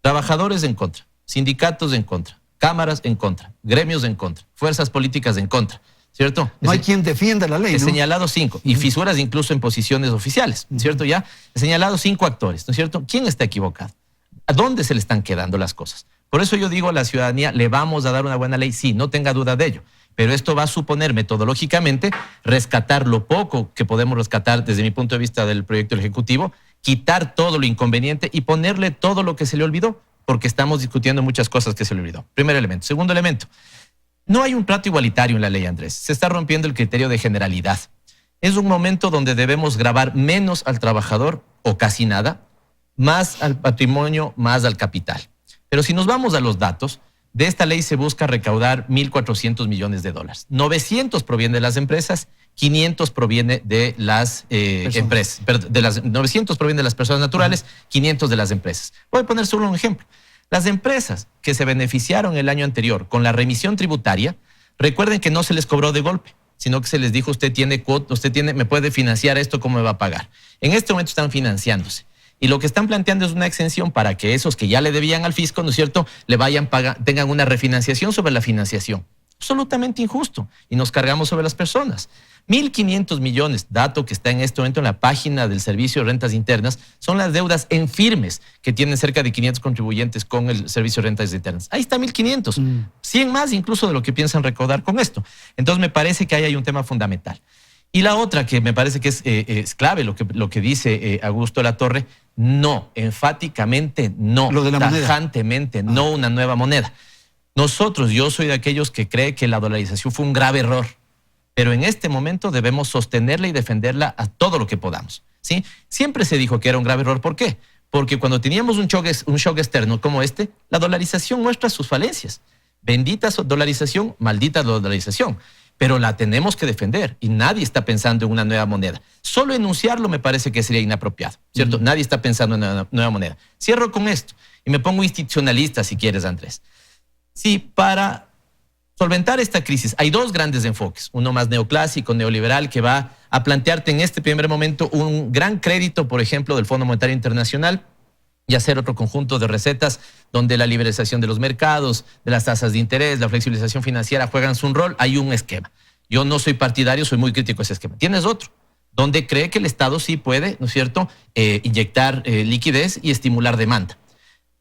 Trabajadores en contra, sindicatos en contra, cámaras en contra, gremios en contra, fuerzas políticas en contra, ¿cierto? No hay quien defienda la ley, He ¿no? señalado 5, y fisuras incluso en posiciones oficiales, ¿no es cierto? Ya he señalado 5 actores, ¿no es cierto? ¿Quién está equivocado? ¿A dónde se le están quedando las cosas? Por eso yo digo a la ciudadanía, ¿le vamos a dar una buena ley? Sí, no tenga duda de ello. pero esto va a suponer metodológicamente rescatar lo poco que podemos rescatar desde mi punto de vista del proyecto del Ejecutivo, quitar todo lo inconveniente y ponerle todo lo que se le olvidó, porque estamos discutiendo muchas cosas que se le olvidó. Primer elemento. Segundo elemento, no hay un trato igualitario en la ley, Andrés. Se está rompiendo el criterio de generalidad. Es un momento donde debemos gravar menos al trabajador o casi nada, más al patrimonio, más al capital. Pero si nos vamos a los datos, de esta ley se busca recaudar 1.400 millones de dólares. 900 proviene de las empresas, 500 proviene de las empresas. 900 proviene de las personas naturales, 500 de las empresas. Voy a poner solo un ejemplo. Las empresas que se beneficiaron el año anterior con la remisión tributaria, recuerden que no se les cobró de golpe, sino que se les dijo, usted tiene cuota, me puede financiar esto, ¿cómo me va a pagar? En este momento están financiándose. Y lo que están planteando es una exención para que esos que ya le debían al fisco, ¿no es cierto?, tengan una refinanciación sobre la financiación. Absolutamente injusto. Y nos cargamos sobre las personas. 1.500 millones, dato que está en este momento en la página del Servicio de Rentas Internas, son las deudas en firmes que tienen cerca de 500 contribuyentes con el Servicio de Rentas Internas. Ahí está 1.500. 100 más incluso de lo que piensan recaudar con esto. Entonces me parece que ahí hay un tema fundamental. Y la otra que me parece que es clave, lo que dice Augusto Latorre, no, enfáticamente no, lo de la tajantemente moneda. No una nueva moneda. Yo soy de aquellos que cree que la dolarización fue un grave error, pero en este momento debemos sostenerla y defenderla a todo lo que podamos, ¿sí? Siempre se dijo que era un grave error, ¿por qué? Porque cuando teníamos un shock externo como este, la dolarización muestra sus falencias. Bendita dolarización, maldita dolarización. Pero la tenemos que defender y nadie está pensando en una nueva moneda. Solo enunciarlo me parece que sería inapropiado, ¿cierto? Nadie está pensando en una nueva moneda. Cierro con esto y me pongo institucionalista si quieres, Andrés. Sí, para solventar esta crisis hay dos grandes enfoques, uno más neoclásico, neoliberal, que va a plantearte en este primer momento un gran crédito, por ejemplo, del Fondo Monetario Internacional, y hacer otro conjunto de recetas donde la liberalización de los mercados, de las tasas de interés, la flexibilización financiera juegan su rol. Hay un esquema. Yo no soy partidario, soy muy crítico de ese esquema. Tienes otro, donde cree que el Estado sí puede, ¿no es cierto?, inyectar liquidez y estimular demanda.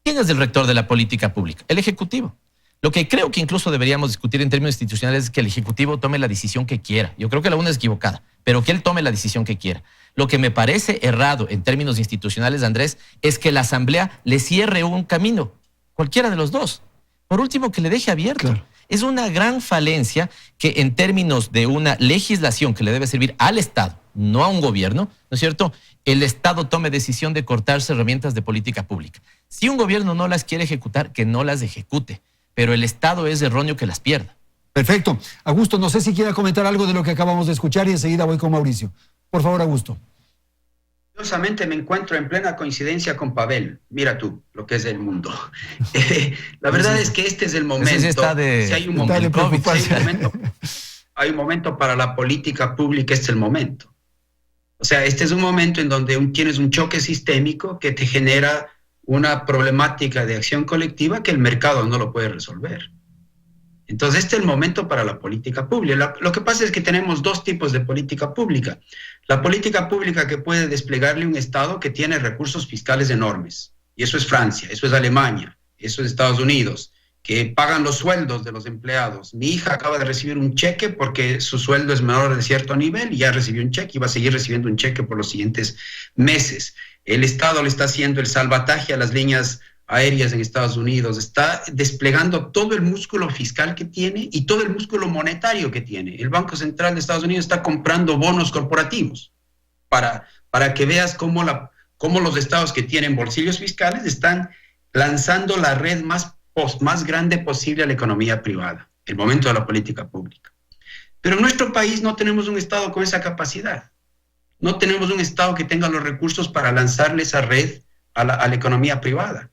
¿Quién es el rector de la política pública? El Ejecutivo. Lo que creo que incluso deberíamos discutir en términos institucionales es que el Ejecutivo tome la decisión que quiera. Yo creo que la una es equivocada, pero que él tome la decisión que quiera. Lo que me parece errado en términos institucionales, Andrés, es que la Asamblea le cierre un camino, cualquiera de los dos. Por último, que le deje abierto. Claro. Es una gran falencia que en términos de una legislación que le debe servir al Estado, no a un gobierno, ¿no es cierto?, el Estado tome decisión de cortarse herramientas de política pública. Si un gobierno no las quiere ejecutar, que no las ejecute, pero el Estado es erróneo que las pierda. Perfecto. Augusto, no sé si quiera comentar algo de lo que acabamos de escuchar y enseguida voy con Mauricio. Por favor, Augusto. Curiosamente me encuentro en plena coincidencia con Pavel. Mira tú lo que es el mundo. La verdad es que este es el momento. Si hay un momento para la política pública, este es el momento. O sea, este es un momento en donde tienes un choque sistémico que te genera una problemática de acción colectiva que el mercado no lo puede resolver. Entonces, este es el momento para la política pública. Lo que pasa es que tenemos dos tipos de política pública. La política pública que puede desplegarle un Estado que tiene recursos fiscales enormes. Y eso es Francia, eso es Alemania, eso es Estados Unidos, que pagan los sueldos de los empleados. Mi hija acaba de recibir un cheque porque su sueldo es menor de cierto nivel y ya recibió un cheque y va a seguir recibiendo un cheque por los siguientes meses. El Estado le está haciendo el salvataje a las líneas aéreas en Estados Unidos, está desplegando todo el músculo fiscal que tiene y todo el músculo monetario que tiene. El Banco Central de Estados Unidos está comprando bonos corporativos para que veas cómo los estados que tienen bolsillos fiscales están lanzando la red más grande posible a la economía privada, el momento de la política pública. Pero en nuestro país no tenemos un Estado con esa capacidad. No tenemos un Estado que tenga los recursos para lanzarle esa red a la economía privada.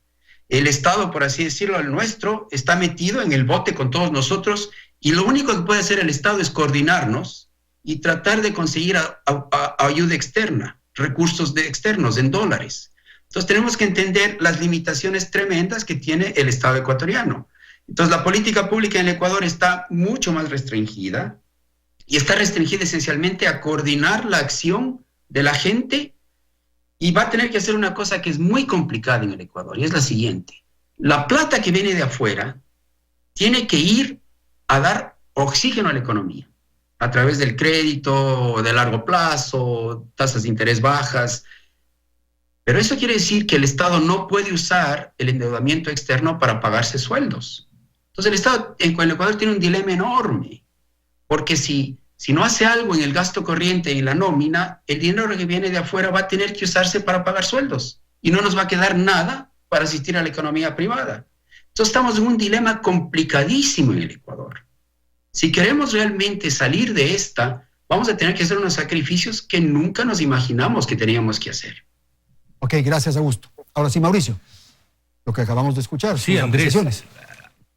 El Estado, por así decirlo, el nuestro, está metido en el bote con todos nosotros y lo único que puede hacer el Estado es coordinarnos y tratar de conseguir ayuda externa, recursos externos en dólares. Entonces tenemos que entender las limitaciones tremendas que tiene el Estado ecuatoriano. Entonces la política pública en el Ecuador está mucho más restringida y está restringida esencialmente a coordinar la acción de la gente. Y va a tener que hacer una cosa que es muy complicada en el Ecuador, y es la siguiente. La plata que viene de afuera tiene que ir a dar oxígeno a la economía a través del crédito de largo plazo, tasas de interés bajas. Pero eso quiere decir que el Estado no puede usar el endeudamiento externo para pagarse sueldos. Entonces el Estado en el Ecuador tiene un dilema enorme, porque si no hace algo en el gasto corriente y en la nómina, el dinero que viene de afuera va a tener que usarse para pagar sueldos y no nos va a quedar nada para asistir a la economía privada. Entonces estamos en un dilema complicadísimo en el Ecuador. Si queremos realmente salir de esta, vamos a tener que hacer unos sacrificios que nunca nos imaginamos que teníamos que hacer. Ok, gracias, Augusto. Ahora sí, Mauricio, lo que acabamos de escuchar. Sí, Andrés,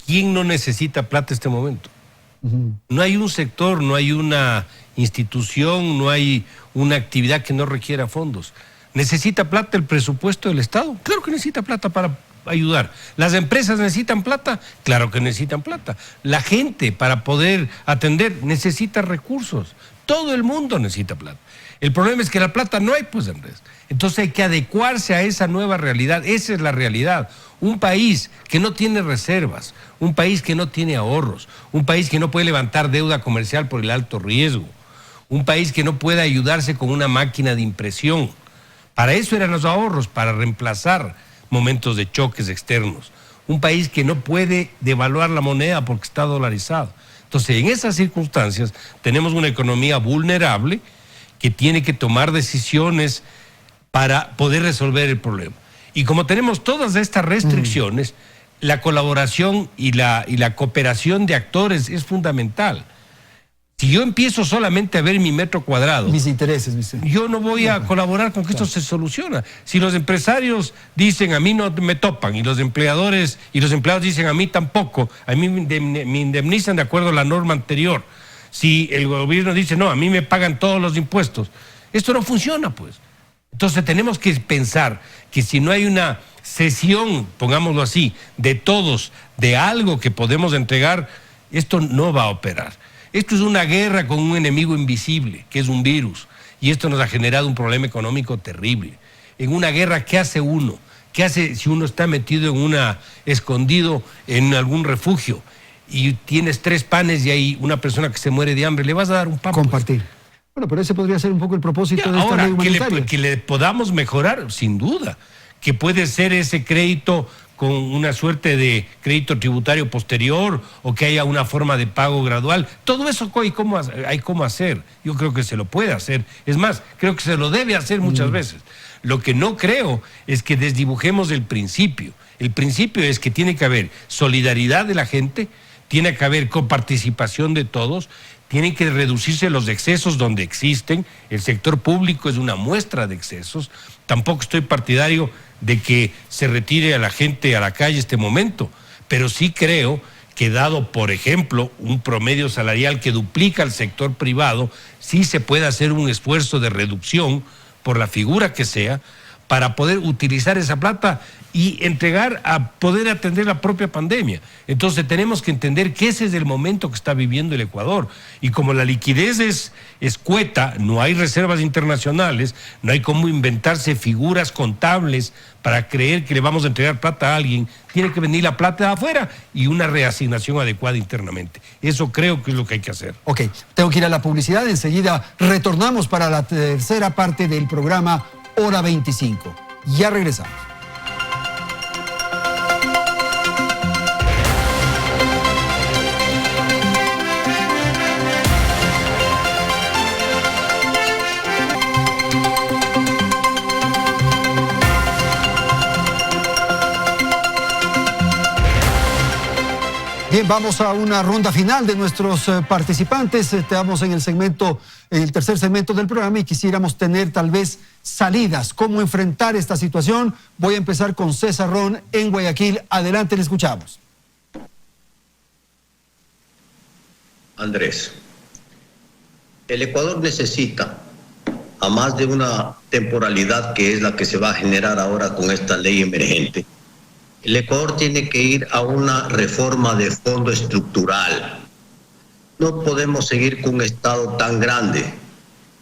¿quién no necesita plata en este momento? No hay un sector, no hay una institución, no hay una actividad que no requiera fondos. ¿Necesita plata el presupuesto del Estado? Claro que necesita plata para ayudar. ¿Las empresas necesitan plata? Claro que necesitan plata. La gente, para poder atender, necesita recursos. Todo el mundo necesita plata. El problema es que la plata no hay, pues, Andrés. Entonces hay que adecuarse a esa nueva realidad. Esa es la realidad. Un país que no tiene reservas, un país que no tiene ahorros, un país que no puede levantar deuda comercial por el alto riesgo, un país que no puede ayudarse con una máquina de impresión. Para eso eran los ahorros, para reemplazar momentos de choques externos. Un país que no puede devaluar la moneda porque está dolarizado. Entonces, en esas circunstancias, tenemos una economía vulnerable que tiene que tomar decisiones para poder resolver el problema. Y como tenemos todas estas restricciones, la colaboración y la cooperación de actores es fundamental. Si yo empiezo solamente a ver mi metro cuadrado, mis intereses, Vicente, yo no voy a colaborar con que esto se soluciona. Si los empresarios dicen a mí no me topan y los empleadores y los empleados dicen a mí tampoco, a mí me indemnizan de acuerdo a la norma anterior. Si el gobierno dice no, a mí me pagan todos los impuestos, esto no funciona, pues. Entonces tenemos que pensar que si no hay una cesión, pongámoslo así, de todos, de algo que podemos entregar, esto no va a operar. Esto es una guerra con un enemigo invisible, que es un virus, y esto nos ha generado un problema económico terrible. En una guerra, ¿qué hace uno? ¿Qué hace si uno está metido escondido en algún refugio y tienes 3 panes y hay una persona que se muere de hambre? ¿Le vas a dar un pan? Compartir. Bueno, pero ese podría ser un poco el propósito de esta ahora, ley humanitaria. que le podamos mejorar, sin duda, que puede ser ese crédito con una suerte de crédito tributario posterior o que haya una forma de pago gradual. Todo eso hay cómo hacer. Yo creo que se lo puede hacer. Es más, creo que se lo debe hacer muchas veces. Lo que no creo es que desdibujemos el principio. El principio es que tiene que haber solidaridad de la gente, tiene que haber coparticipación de todos, tienen que reducirse los excesos donde existen. El sector público es una muestra de excesos. Tampoco estoy partidario de que se retire a la gente a la calle este momento, pero sí creo que dado, por ejemplo, un promedio salarial que duplica al sector privado, sí se puede hacer un esfuerzo de reducción, por la figura que sea, para poder utilizar esa plata y entregar a poder atender la propia pandemia. Entonces tenemos que entender que ese es el momento que está viviendo el Ecuador. Y como la liquidez es escueta, no hay reservas internacionales, no hay cómo inventarse figuras contables para creer que le vamos a entregar plata a alguien, tiene que venir la plata de afuera y una reasignación adecuada internamente. Eso creo que es lo que hay que hacer. Ok, tengo que ir a la publicidad, enseguida retornamos para la tercera parte del programa Hora 25. Ya regresamos. Bien, vamos a una ronda final de nuestros participantes. Estamos en el tercer segmento del programa y quisiéramos tener tal vez salidas, cómo enfrentar esta situación. Voy a empezar con César Ron en Guayaquil. Adelante, le escuchamos. Andrés, el Ecuador necesita, a más de una temporalidad que es la que se va a generar ahora con esta ley emergente, el Ecuador tiene que ir a una reforma de fondo estructural. No podemos seguir con un Estado tan grande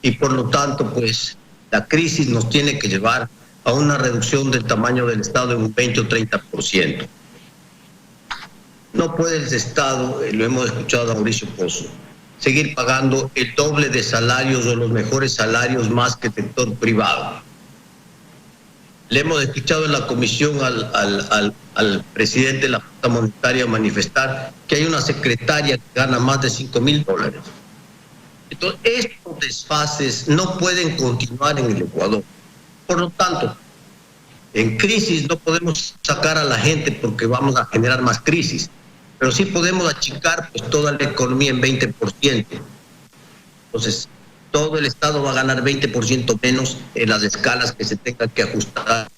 y por lo tanto, pues, la crisis nos tiene que llevar a una reducción del tamaño del Estado en un 20 o 30%. No puede el Estado, lo hemos escuchado a Mauricio Pozo, seguir pagando el doble de salarios o los mejores salarios más que el sector privado. Le hemos escuchado en la comisión al presidente de la Junta Monetaria manifestar que hay una secretaria que gana más de $5.000. Entonces, estos desfases no pueden continuar en el Ecuador. Por lo tanto, en crisis no podemos sacar a la gente porque vamos a generar más crisis, pero sí podemos achicar pues, toda la economía en 20%. Entonces, todo el Estado va a ganar 20% menos en las escalas que se tengan que ajustar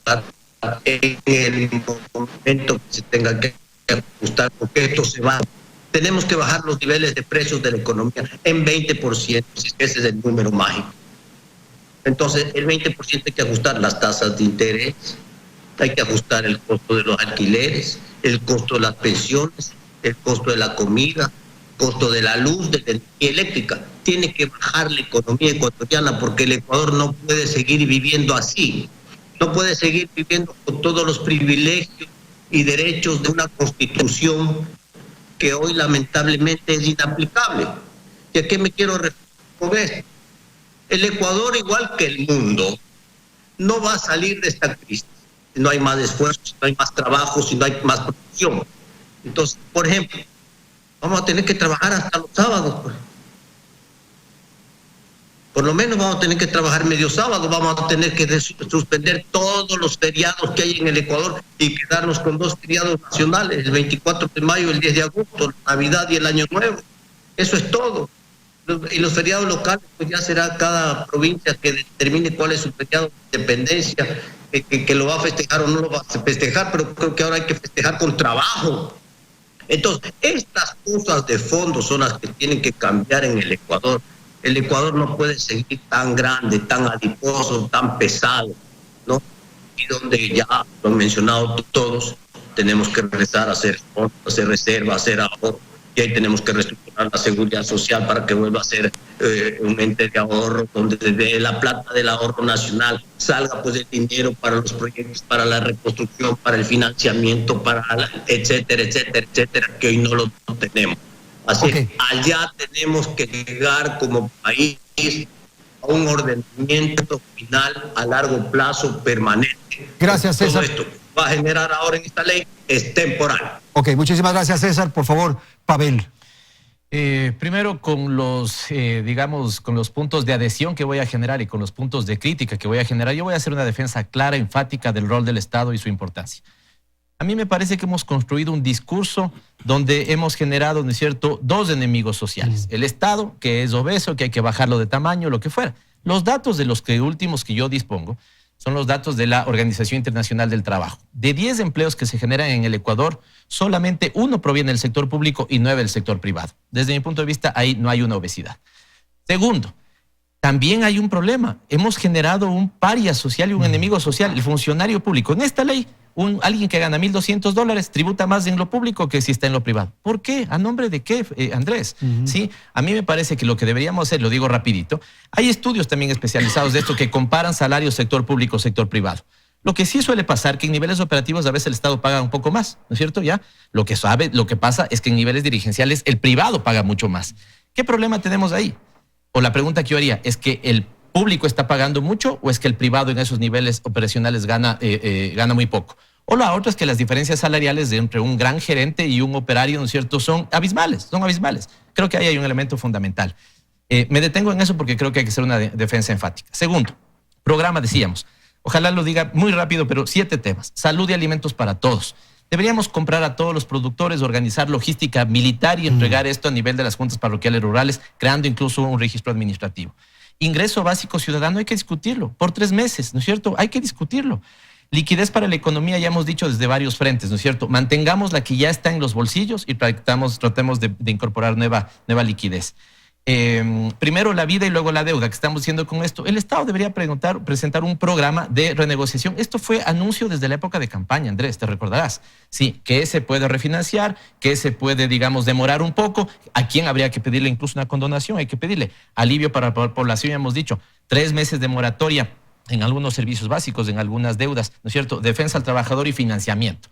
en el momento que se tenga que ajustar, porque esto se va. Tenemos que bajar los niveles de precios de la economía en 20%, si ese es el número mágico. Entonces, el 20% hay que ajustar las tasas de interés, hay que ajustar el costo de los alquileres, el costo de las pensiones, el costo de la comida, el costo de la luz, de la energía eléctrica. Tiene que bajar la economía ecuatoriana porque el Ecuador no puede seguir viviendo así. No puede seguir viviendo con todos los privilegios y derechos de una constitución que hoy lamentablemente es inaplicable. ¿Y a qué me quiero referir con esto? El Ecuador, igual que el mundo, no va a salir de esta crisis si no hay más esfuerzo, si no hay más trabajo, si no hay más producción. Entonces, por ejemplo, vamos a tener que trabajar hasta los sábados. Por lo menos vamos a tener que trabajar medio sábado, vamos a tener que suspender todos los feriados que hay en el Ecuador y quedarnos con 2 feriados nacionales, el 24 de mayo y el 10 de agosto, Navidad y el Año Nuevo. Eso es todo. Y los feriados locales, pues ya será cada provincia que determine cuál es su feriado de independencia, que lo va a festejar o no lo va a festejar, pero creo que ahora hay que festejar con trabajo. Entonces, estas cosas de fondo son las que tienen que cambiar en el Ecuador. El Ecuador no puede seguir tan grande, tan adiposo, tan pesado, ¿no? Y donde ya lo han mencionado todos, tenemos que regresar a hacer fondos, a hacer reservas, a hacer ahorro, y ahí tenemos que reestructurar la seguridad social para que vuelva a ser un ente de ahorro, donde de la plata del ahorro nacional salga pues el dinero para los proyectos, para la reconstrucción, para el financiamiento, para etcétera, etcétera, etcétera, que hoy no lo tenemos. Así que allá tenemos que llegar como país a un ordenamiento final a largo plazo permanente. Gracias, César. Todo esto que va a generar ahora en esta ley es temporal. Ok, muchísimas gracias, César. Por favor, Pavel. Primero, con los, digamos, con los puntos de adhesión que voy a generar y con los puntos de crítica que voy a generar, yo voy a hacer una defensa clara, enfática del rol del Estado y su importancia. A mí me parece que hemos construido un discurso donde hemos generado, ¿no es cierto?, 2 enemigos sociales. El Estado, que es obeso, que hay que bajarlo de tamaño, lo que fuera. Los datos de los últimos que yo dispongo son los datos de la Organización Internacional del Trabajo. De 10 empleos que se generan en el Ecuador, solamente 1 proviene del sector público y 9 del sector privado. Desde mi punto de vista, ahí no hay una obesidad. Segundo, también hay un problema. Hemos generado un paria social y un enemigo social, el funcionario público. En esta ley, alguien que gana $1,200 tributa más en lo público que si está en lo privado. ¿Por qué? ¿A nombre de qué, Andrés? ¿Sí? A mí me parece que lo que deberíamos hacer, lo digo rapidito, hay estudios también especializados de esto que comparan salarios sector público, sector privado. Lo que sí suele pasar que en niveles operativos a veces el Estado paga un poco más, ¿no es cierto? Ya lo que pasa es que en niveles dirigenciales el privado paga mucho más. ¿Qué problema tenemos ahí? O la pregunta que yo haría es que el público está pagando mucho o es que el privado en esos niveles operacionales gana muy poco. O la otra es que las diferencias salariales entre un gran gerente y un operario, ¿no es cierto?, son abismales. Creo que ahí hay un elemento fundamental. Me detengo en eso porque creo que hay que hacer una defensa enfática. Segundo, programa, decíamos. Ojalá lo diga muy rápido, pero 7 temas. Salud y alimentos para todos. Deberíamos comprar a todos los productores, organizar logística militar y entregar esto a nivel de las juntas parroquiales rurales, creando incluso un registro administrativo. Ingreso básico ciudadano hay que discutirlo por 3 meses, ¿no es cierto? Hay que discutirlo. Liquidez para la economía, ya hemos dicho desde varios frentes, ¿no es cierto? Mantengamos la que ya está en los bolsillos y tratemos de incorporar nueva liquidez. Primero la vida y luego la deuda, que estamos diciendo con esto. El Estado debería presentar un programa de renegociación. Esto fue anuncio desde la época de campaña, Andrés, te recordarás. Sí, que se puede refinanciar, que se puede, digamos, demorar un poco. ¿A quién habría que pedirle incluso una condonación? Hay que pedirle alivio para la población, ya hemos dicho. 3 meses de moratoria en algunos servicios básicos, en algunas deudas, ¿no es cierto? Defensa al trabajador y financiamiento.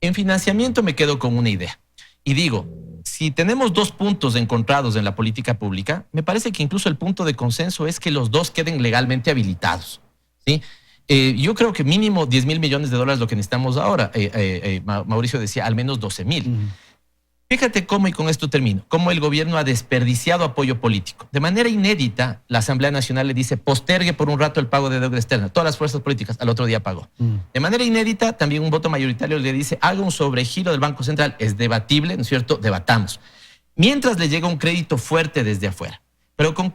En financiamiento me quedo con una idea. Y digo, si tenemos dos puntos encontrados en la política pública, me parece que incluso el punto de consenso es que los dos queden legalmente habilitados, ¿sí? Yo creo que mínimo 10.000 millones de dólares lo que necesitamos ahora. Mauricio decía al menos 12.000. Fíjate cómo, y con esto termino, cómo el gobierno ha desperdiciado apoyo político. De manera inédita, la Asamblea Nacional le dice postergue por un rato el pago de deuda externa. Todas las fuerzas políticas al otro día pagó. De manera inédita, también un voto mayoritario le dice haga un sobregiro del Banco Central. Es debatible, ¿no es cierto? Debatamos. Mientras le llega un crédito fuerte desde afuera. Pero ¿con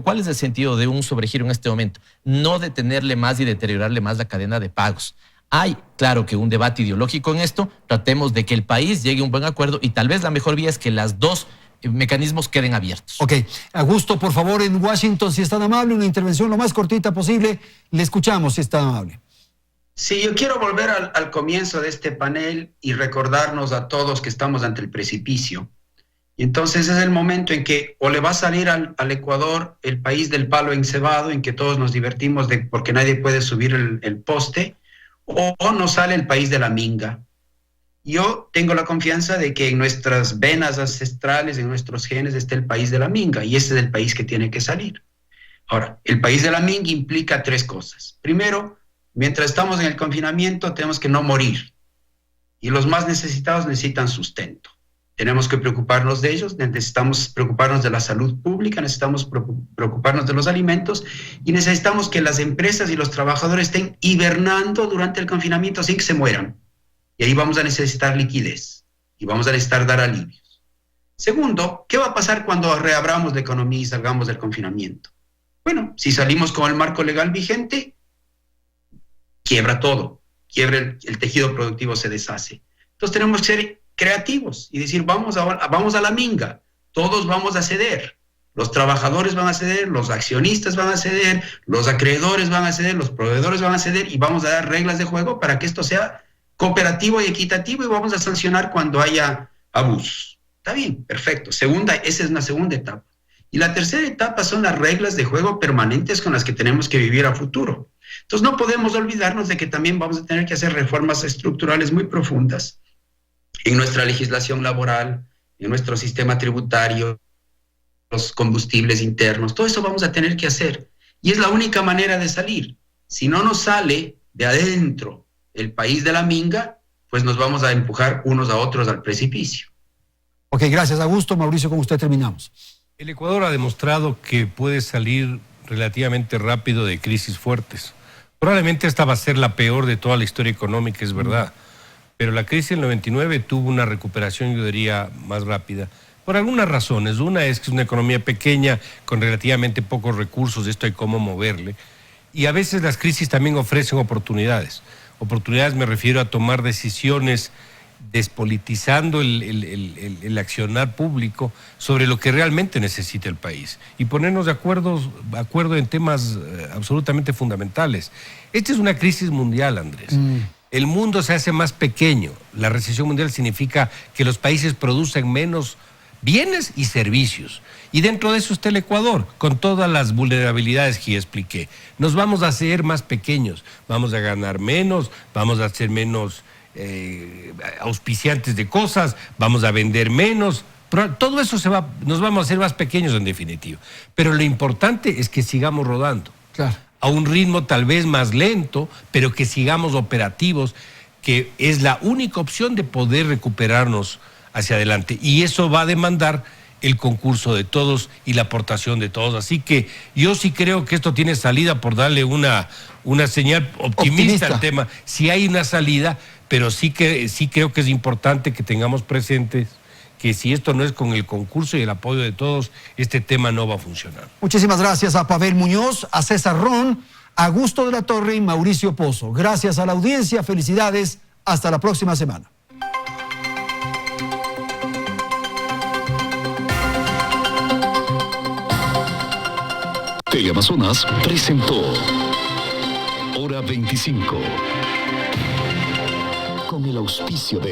cuál es el sentido de un sobregiro en este momento? No detenerle más y deteriorarle más la cadena de pagos. Hay, claro, que un debate ideológico en esto. Tratemos de que el país llegue a un buen acuerdo y tal vez la mejor vía es que las dos mecanismos queden abiertos. Ok. Augusto, por favor, en Washington, si es tan amable, una intervención lo más cortita posible. Le escuchamos, si es tan amable. Sí, yo quiero volver al comienzo de este panel y recordarnos a todos que estamos ante el precipicio. Y entonces es el momento en que o le va a salir al Ecuador el país del palo encebado, en que todos nos divertimos porque nadie puede subir el poste, o nos sale el país de la minga. Yo tengo la confianza de que en nuestras venas ancestrales, en nuestros genes, está el país de la minga, y ese es el país que tiene que salir. Ahora, el país de la minga implica tres cosas. Primero, mientras estamos en el confinamiento, tenemos que no morir, y los más necesitados necesitan sustento. Tenemos que preocuparnos de ellos, necesitamos preocuparnos de la salud pública, necesitamos preocuparnos de los alimentos y necesitamos que las empresas y los trabajadores estén hibernando durante el confinamiento sin que se mueran. Y ahí vamos a necesitar liquidez y vamos a necesitar dar alivios. Segundo, ¿qué va a pasar cuando reabramos la economía y salgamos del confinamiento? Bueno, si salimos con el marco legal vigente, quiebra todo, quiebra el tejido productivo, se deshace. Entonces tenemos que ser creativos y decir, vamos a la minga, todos vamos a ceder, los trabajadores van a ceder, los accionistas van a ceder, los acreedores van a ceder, los proveedores van a ceder y vamos a dar reglas de juego para que esto sea cooperativo y equitativo y vamos a sancionar cuando haya abusos. Está bien, perfecto. Esa es una segunda etapa. Y la tercera etapa son las reglas de juego permanentes con las que tenemos que vivir a futuro. Entonces no podemos olvidarnos de que también vamos a tener que hacer reformas estructurales muy profundas en nuestra legislación laboral, en nuestro sistema tributario, los combustibles internos, todo eso vamos a tener que hacer. Y es la única manera de salir. Si no nos sale de adentro el país de la minga, pues nos vamos a empujar unos a otros al precipicio. Ok, gracias, Augusto. Mauricio, con usted terminamos. El Ecuador ha demostrado que puede salir relativamente rápido de crisis fuertes. Probablemente esta va a ser la peor de toda la historia económica, es verdad. Pero la crisis del 99 tuvo una recuperación, yo diría, más rápida. Por algunas razones. Una es que es una economía pequeña, con relativamente pocos recursos, esto hay cómo moverle. Y a veces las crisis también ofrecen oportunidades. Oportunidades me refiero a tomar decisiones despolitizando el accionar público sobre lo que realmente necesita el país y ponernos de acuerdo en temas absolutamente fundamentales. Esta es una crisis mundial, Andrés. El mundo se hace más pequeño. La recesión mundial significa que los países producen menos bienes y servicios. Y dentro de eso está el Ecuador, con todas las vulnerabilidades que ya expliqué. Nos vamos a hacer más pequeños, vamos a ganar menos, vamos a ser menos auspiciantes de cosas, vamos a vender menos. Todo eso nos vamos a hacer más pequeños en definitiva. Pero lo importante es que sigamos rodando. Claro. A un ritmo tal vez más lento, pero que sigamos operativos, que es la única opción de poder recuperarnos hacia adelante. Y eso va a demandar el concurso de todos y la aportación de todos. Así que yo sí creo que esto tiene salida, por darle una señal optimista al tema. Sí hay una salida, pero sí creo que es importante que tengamos presentes que si esto no es con el concurso y el apoyo de todos, este tema no va a funcionar. Muchísimas gracias a Pavel Muñoz, a César Ron, a Augusto de la Torre y Mauricio Pozo. Gracias a la audiencia, felicidades, hasta la próxima semana. Teleamazonas presentó Hora 25 con el auspicio de